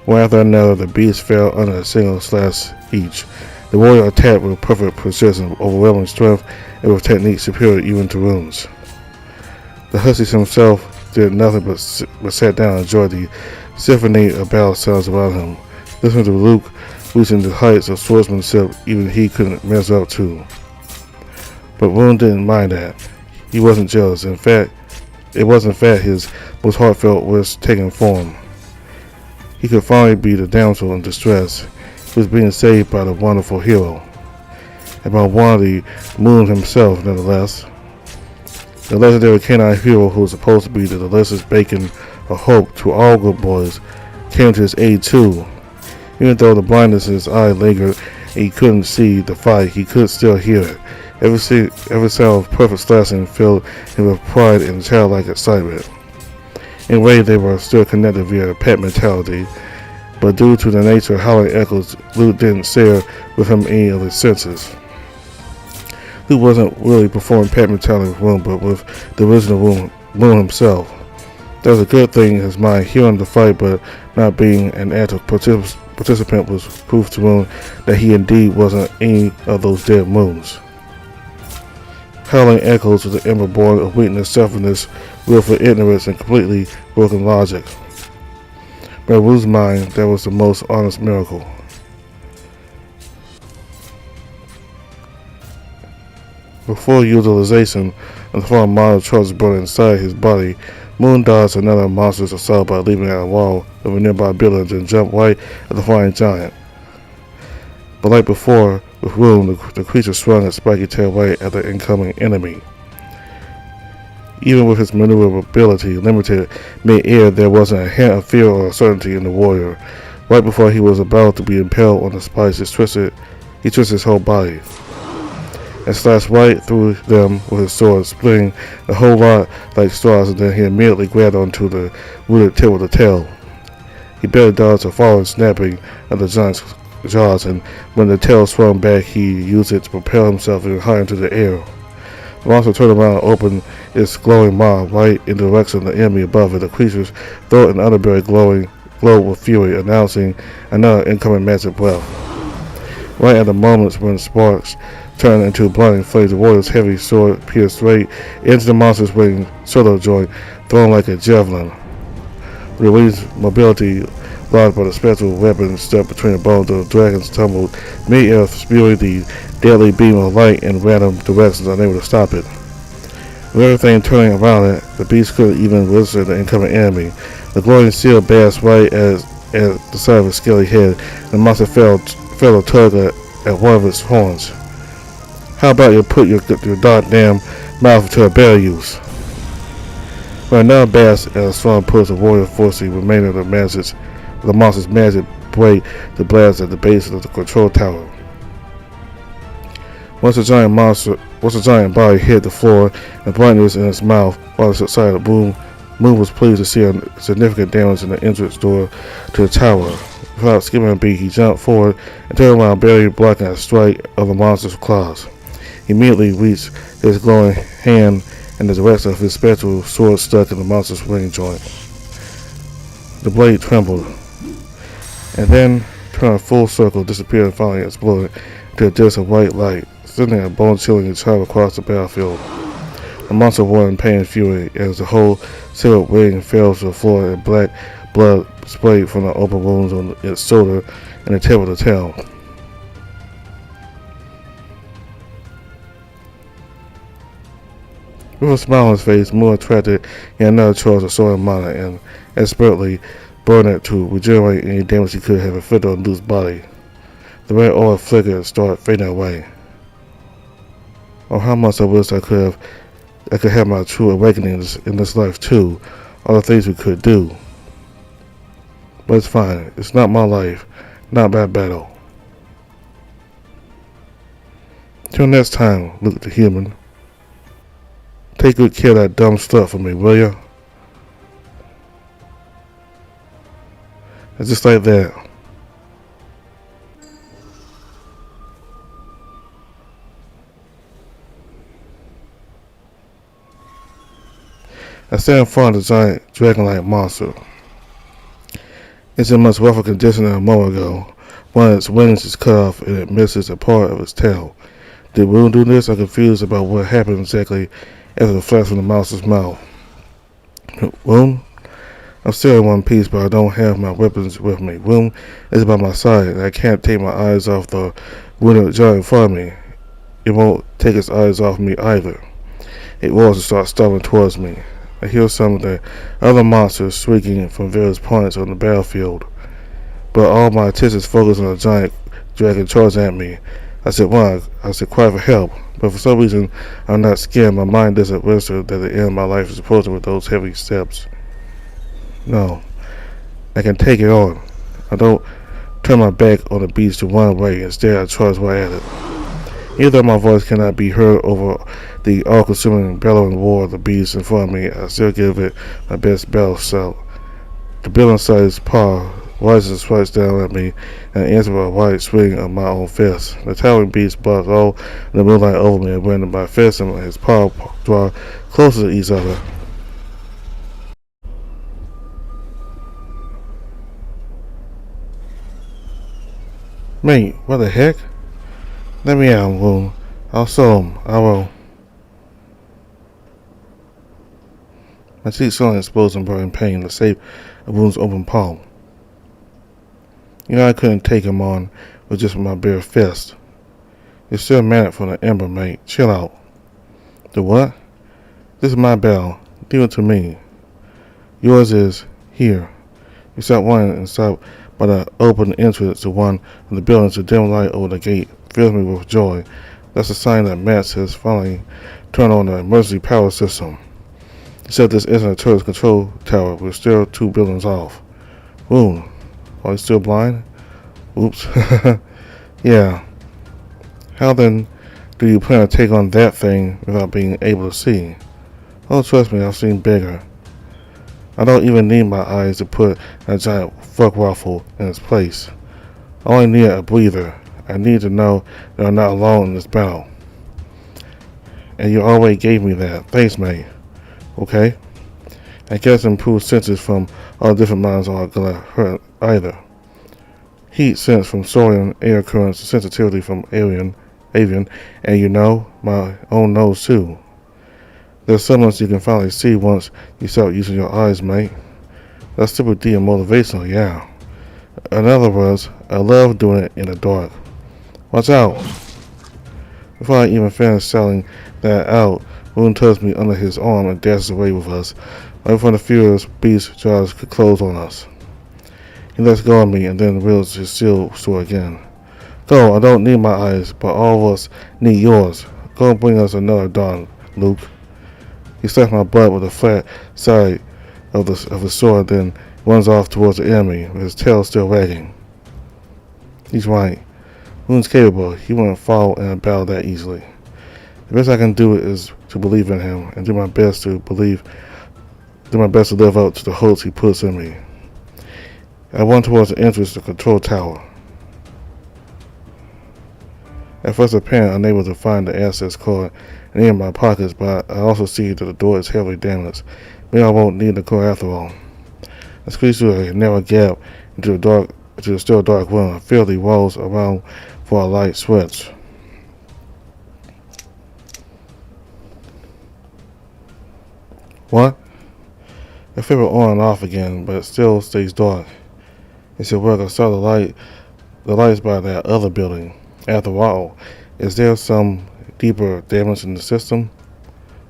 One after another, the beasts fell under a single slash each. The warrior attacked with perfect precision, overwhelming strength, and with technique superior even to Rune's. The hussy himself did nothing but sat down and enjoyed the symphony of battle sounds around him, listening to Luke reaching the heights of swordsmanship even he couldn't measure up to. But Rune didn't mind that. He wasn't jealous. In fact, it was in fact his most heartfelt wish taking form. He could finally be the damsel in distress who was being saved by the wonderful hero, and by one of the moon himself, nonetheless. The legendary canine hero who was supposed to be the delicious bacon of hope to all good boys came to his aid too. Even though the blindness in his eye lingered and he couldn't see the fight, he could still hear it. Every sound of perfect slashing filled him with pride and childlike excitement. In a way, they were still connected via pet mentality, but due to the nature of howling echoes, Luke didn't share with him any of his senses. Luke wasn't really performing pet mentality with Rune, but with the original Rune himself. That was a good thing in his mind, hearing the fight but not being an active participant was proof to Rune that he indeed wasn't any of those dead moons. Howling echoes of the ember born of weakness, selfishness, willful ignorance, and completely broken logic. But in Rune's mind, that was the most honest miracle. Before utilization of the foreign model charges brought inside his body, Moon dodged another monster's assault by leaping at a wall of a nearby building and jumped right at the flying giant. But like before, with Rune, the creature swung its spiky tail right at the incoming enemy. Even with his maneuverability limited mid-air, there wasn't a hint of fear or uncertainty in the warrior. Right before he was about to be impaled on the spikes, he twisted his whole body and slashed right through them with his sword, splitting the whole lot like straws, and then he immediately grabbed onto the rooted tip of the tail. He barely dodged a falling snapping of the giant's jaws, and when the tail swung back, he used it to propel himself even higher into the air. The monster turned around and opened its glowing maw right in the direction of the enemy above it, the creature's throat and underbelly glowing glowed with fury, announcing another incoming massive breath. Right at the moment when sparks turned into blinding flames, the warrior's heavy sword pierced right into the monster's wing shoulder joint, thrown like a javelin. Rui's mobility blocked by the spectral weapon stuck between the bones of the dragons tumbled mid-air, spewing the deadly beam of light in random directions, unable to stop it. With everything turning around it, the beast couldn't even withstand the incoming enemy. The glowing seal basked right at the side of his scaly head, and the monster fell to tug at one of its horns. How about you put your goddamn mouth into a better use? With another blast and a strong push, the warrior forced the remainder of the monster's magic blade to blast at the base of the control tower. Once the giant body hit the floor and brightness in its mouth, while it subsided, Moon was pleased to see a significant damage in the entrance door to the tower. Without skipping a beat, he jumped forward and turned around, barely blocking a strike of the monster's claws. He immediately reached his glowing hand in the direction of his spectral sword stuck in the monster's wing joint. The blade trembled, and then turned full circle, disappeared, and finally exploded into a disc of white light, sending a bone-chilling child across the battlefield. The monster roared in pain and fury as the whole silhouette wing fell to the floor and black blood sprayed from the open wounds on its shoulder and the tip of the tail. With a smile on his face, Moore attracted yet another charge of soaring mana and expertly burned it to regenerate any damage he could have inflicted on Luke's body. The red aura flickered and started fading away. Oh, how much I wish I could have my true awakenings in this life too, all the things we could do. But it's fine, it's not my life, not my battle. Till next time, Luke the human. Take good care of that dumb stuff for me, will ya? And just like that. I stand in front of the giant dragon-like monster. It's in much rougher condition than a moment ago. One of its wings is cut off and it misses a part of its tail. Did Rune do this? I'm confused about what happened exactly after the flash from the monster's mouth. Rune? I'm still in one piece, but I don't have my weapons with me. Rune is by my side, and I can't take my eyes off the wounded giant in front of me. It won't take its eyes off me either. It roars and starts stomping towards me. I hear some of the other monsters shrieking from various points on the battlefield, but all my attention is focused on the giant dragon charging at me. I said cry for help, but for some reason I'm not scared. My mind doesn't register that the end of my life is approaching with those heavy steps. No, I can take it on. I don't turn my back on the beast to run away. Instead, I charge right at it. Even though my voice cannot be heard over the all-consuming bellowing roar of the beast in front of me, I still give it my best battle shout. The billion-sized paw rises and strikes down at me, and answers with a wide swing of my own fist. The towering beast blocks all the moonlight over me, and when my fist and his paw draw closer to each other, mate, what the heck? Let me out, Rune. I'll show him. I will. My cheek suddenly explodes in burning pain to save Rune's open palm. You know I couldn't take him on with just my bare fist. You're still mad from the ember, mate. Chill out. The what? This is my battle. Give it to me. Yours is here. You stop running and stop by the open entrance to one of the buildings. The dim light over the gate fills me with joy. That's a sign that Matt has finally turned on the emergency power system. Except this isn't a turret's control tower. We're still 2 buildings off. Rune, are you still blind? Oops. Yeah. How then do you plan to take on that thing without being able to see? Oh, trust me, I've seen bigger. I don't even need my eyes to put that giant fuck waffle in its place. I only need a breather. I need to know that I'm not alone in this battle. And you already gave me that. Thanks, mate. Okay? I guess improved senses from all different minds aren't gonna hurt either. Heat sense from soaring air currents, sensitivity from avian, and my own nose too. There's so much you can finally see once you start using your eyes, mate. That's super deep and motivational, yeah. In other words, I love doing it in the dark. Watch out! Before I even finish selling that out, Rune tugs me under his arm and dashes away with us, right before the furious beast jaws could close on us. He lets go of me and then wields his shield sword again. Go, I don't need my eyes, but all of us need yours. Go and bring us another dawn, Luke. He slaps my butt with the flat side of the sword, then runs off towards the enemy, with his tail still wagging. He's right. Rune's capable. He won't fall in a battle that easily. The best I can do is to believe in him and do my best to live up to the hopes he puts in me. I run towards the entrance to the control tower. At first apparent, unable to find the access card in my pockets, but I also see that the door is heavily damaged. Maybe I won't need the card after all. I squeeze through a narrow gap into the still dark room. I feel the walls around for a light switch. What? I feel it on and off again, but it still stays dark. It should work. I saw the lights by that other building. After all, is there some deeper damage in the system?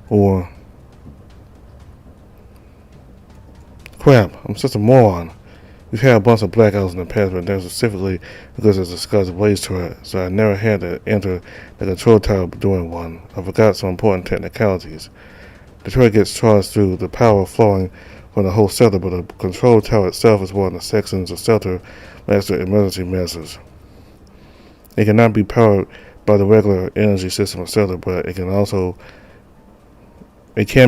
Or... Crap, I'm such a moron. We've had a bunch of blackouts in the past, but that's specifically because there's a Scotch Blaze turret, so I never had to enter the control tower during one. I forgot some important technicalities. The turret gets charged through the power flowing from the whole shelter, but the control tower itself is one of the sections of shelter master emergency measures. It cannot be powered by the regular energy system of shelter, but it can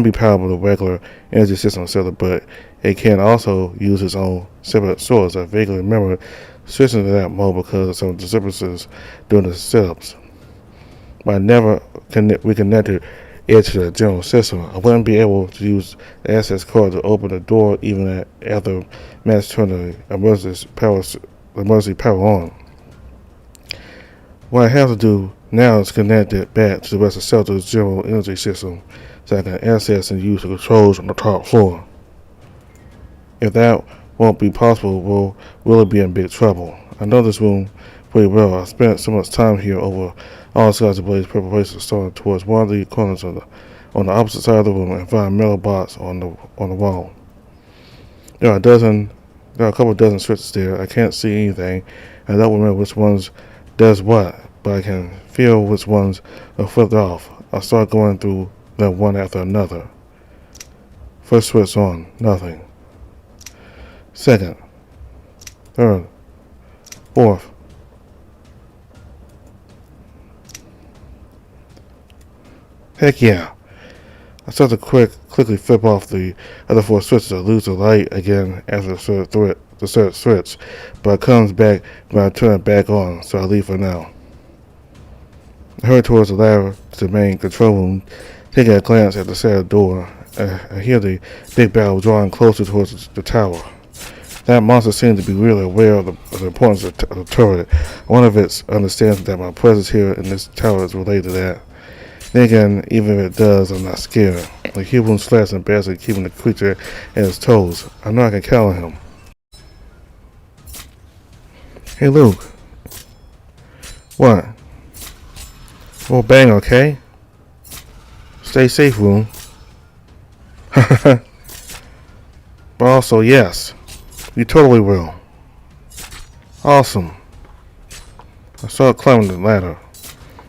be powered by the regular energy system of shelter, but it can also use its own separate source. I vaguely remember switching to that mode because of some disturbances during the setups. But I never reconnected it to the general system. I wouldn't be able to use the access card to open the door even after Matt's turned the emergency power on. What I have to do now is connect it back to the rest of Shelter's general energy system so I can access and use the controls on the top floor. If that won't be possible, we'll really be in big trouble. I know this room pretty well. I spent so much time here over all sides of Blaze preparations, starting towards one of the corners on the opposite side of the room and find a metal box on the wall. There are a couple dozen switches there. I can't see anything. I don't remember which ones does what, but I can feel which ones are flipped off. I start going through them one after another. First switch on, nothing. Second, third, fourth. Heck yeah. I start to quickly flip off the other four switches. I lose the light again after the third switch, but it comes back when I turn it back on, so I leave for now. I hurry towards the ladder to the main control room, taking a glance at the side door. I hear the big battle drawing closer towards the tower. That monster seems to be really aware of the importance of the turret. One of it understands that my presence here in this tower is related to that. Then again, even if it does, I'm not scared. The human slash and basically keeping the creature at its toes. I know I can count on him. Hey Luke. What? Well, bang, okay? Stay safe, Rune. But also, yes. You totally will. Awesome. I started climbing the ladder.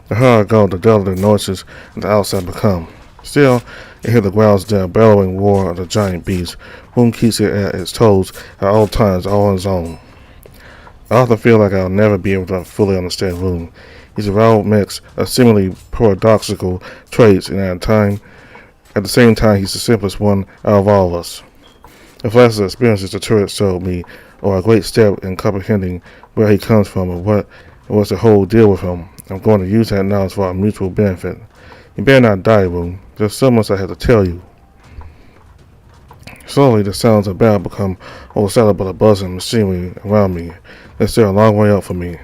The higher I go, the duller the noises on the outside become. Still, I hear the growls down, bellowing roar of the giant beast. Rune keeps it at its toes at all times, all on his own. I often feel like I'll never be able to fully understand Rune. He's a raw mix of seemingly paradoxical traits, and at the same time, he's the simplest one out of all of us. The flashes of experiences the turret showed me are a great step in comprehending where he comes from and what's the whole deal with him. I'm going to use that knowledge for our mutual benefit. You better not die, Rune. There's so much I have to tell you. Slowly, the sounds of battle become overshadowed by the buzzing machinery around me. They stare a long way up for me.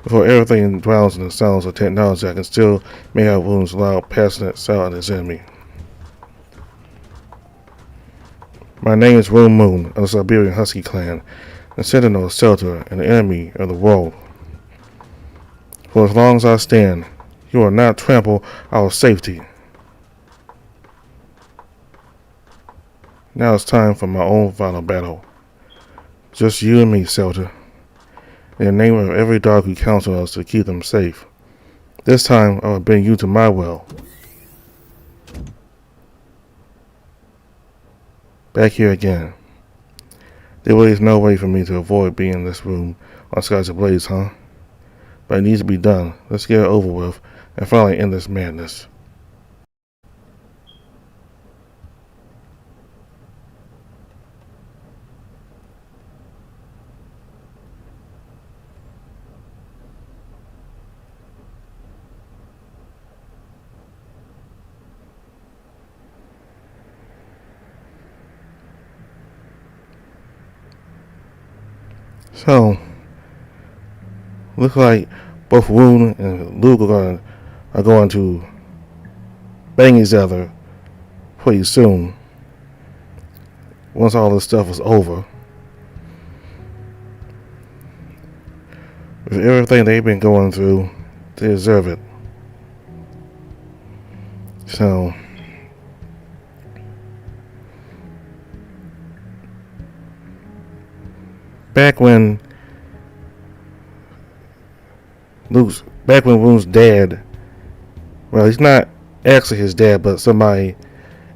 Before everything drowns in the sounds of technology, I can still make out Rune's loud, passionate sound as enemy. My name is Rune Moon of the Siberian Husky clan, the sentinel of shelter and the enemy of the world. For as long as I stand, you will not trample our safety. Now it's time for my own final battle. Just you and me, Shelter. In the name of every dog who counts on us to keep them safe. This time I will bring you to my well. Back here again. There really is no way for me to avoid being in this room on Skies Ablaze, huh? But it needs to be done. Let's get it over with and finally end this madness. So, looks like both Rune and Luke are going to bang each other pretty soon. Once all this stuff is over. With everything they've been going through, they deserve it. So, back when Rune's dad, well, he's not actually his dad, but somebody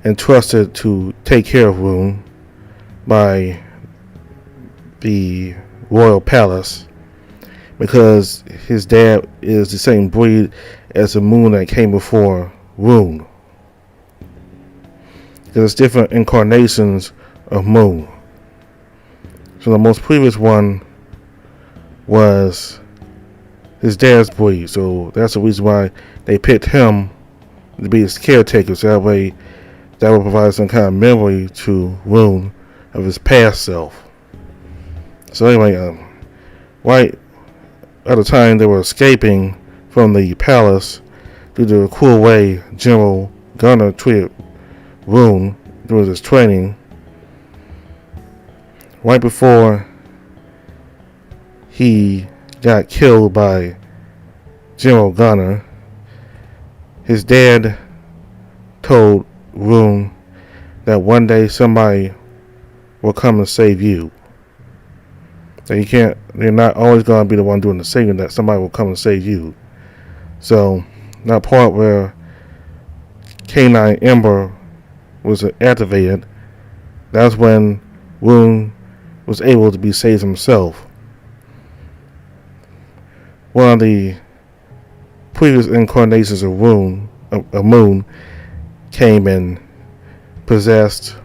entrusted to take care of Rune by the royal palace, because his dad is the same breed as the moon that came before Rune. There's different incarnations of moon. So the most previous one was his dad's breed, so that's the reason why they picked him to be his caretaker, so that way that would provide some kind of memory to Rune of his past self. So anyway, right at the time they were escaping from the palace, due to the cruel way General Gunner treated Rune during his training, right before he got killed by General Gunner, his dad told Rune that one day somebody will come and save you. That they're not always going to be the one doing the saving, that somebody will come and save you. So, that part where Canine Ember was activated, that's when Rune was able to be saved himself. One of the previous incarnations of Moon came and possessed,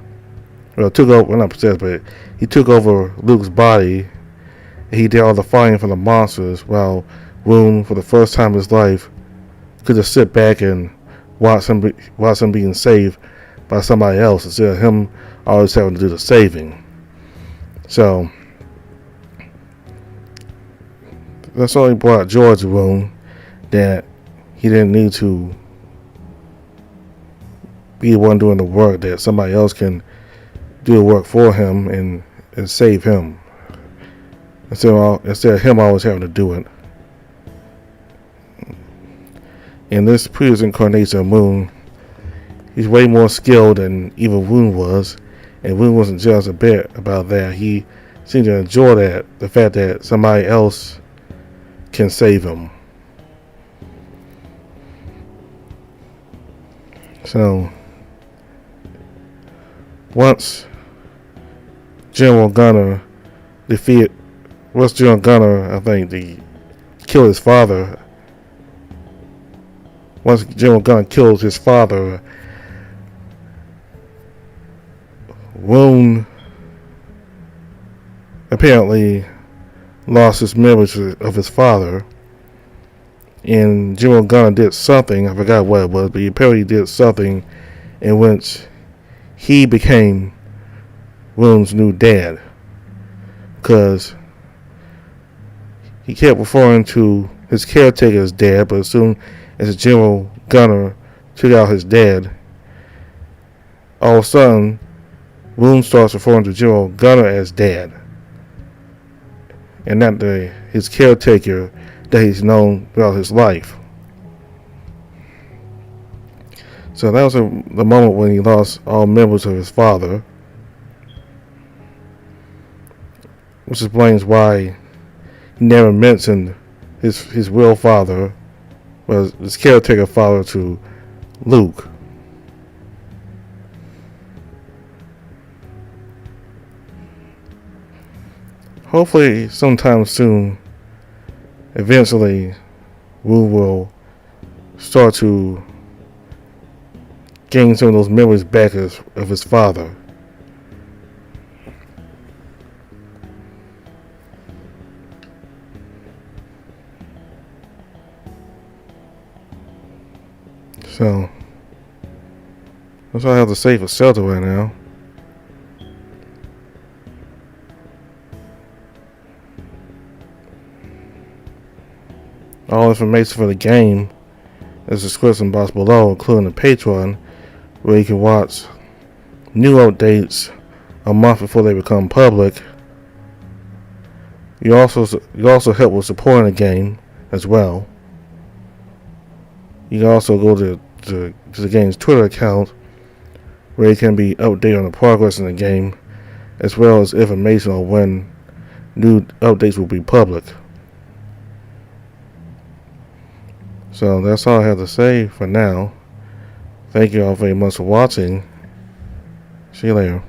well, took over, well, not possessed, but he took over Luke's body. He did all the fighting for the monsters, while Rune, for the first time in his life, could just sit back and watch him being saved by somebody else, instead of him always having to do the saving. So that's only brought George Rune, that he didn't need to be the one doing the work, that somebody else can do the work for him and save him, instead of him always having to do it. In this previous incarnation of Moon, he's way more skilled than even Rune was, and Rune wasn't jealous a bit about that. He seemed to enjoy the fact that somebody else can save him. So, once General Gunner, I think, to kill his father. Once General Gunner kills his father, Rune apparently lost his memories of his father, and General Gunner did something, I forgot what it was, but he apparently did something in which he became Rune's new dad, because he kept referring to his caretaker as dad, but as soon as General Gunner took out his dad, all of a sudden, Rune starts referring to General Gunner as dad, and not his caretaker that he's known throughout his life. So that was the moment when he lost all memories of his father, which explains why he never mentioned his real father, was his caretaker father to Luke. Hopefully, sometime soon, eventually, Rune will start to gain some of those memories back of his father. So, that's all I have to say for Celta right now. All information for the game is description box below, including the Patreon, where you can watch new updates a month before they become public. You also help with supporting the game as well. You can also go to the game's Twitter account, where you can be updated on the progress in the game, as well as information on when new updates will be public. So that's all I have to say for now. Thank you all very much for watching. See you later.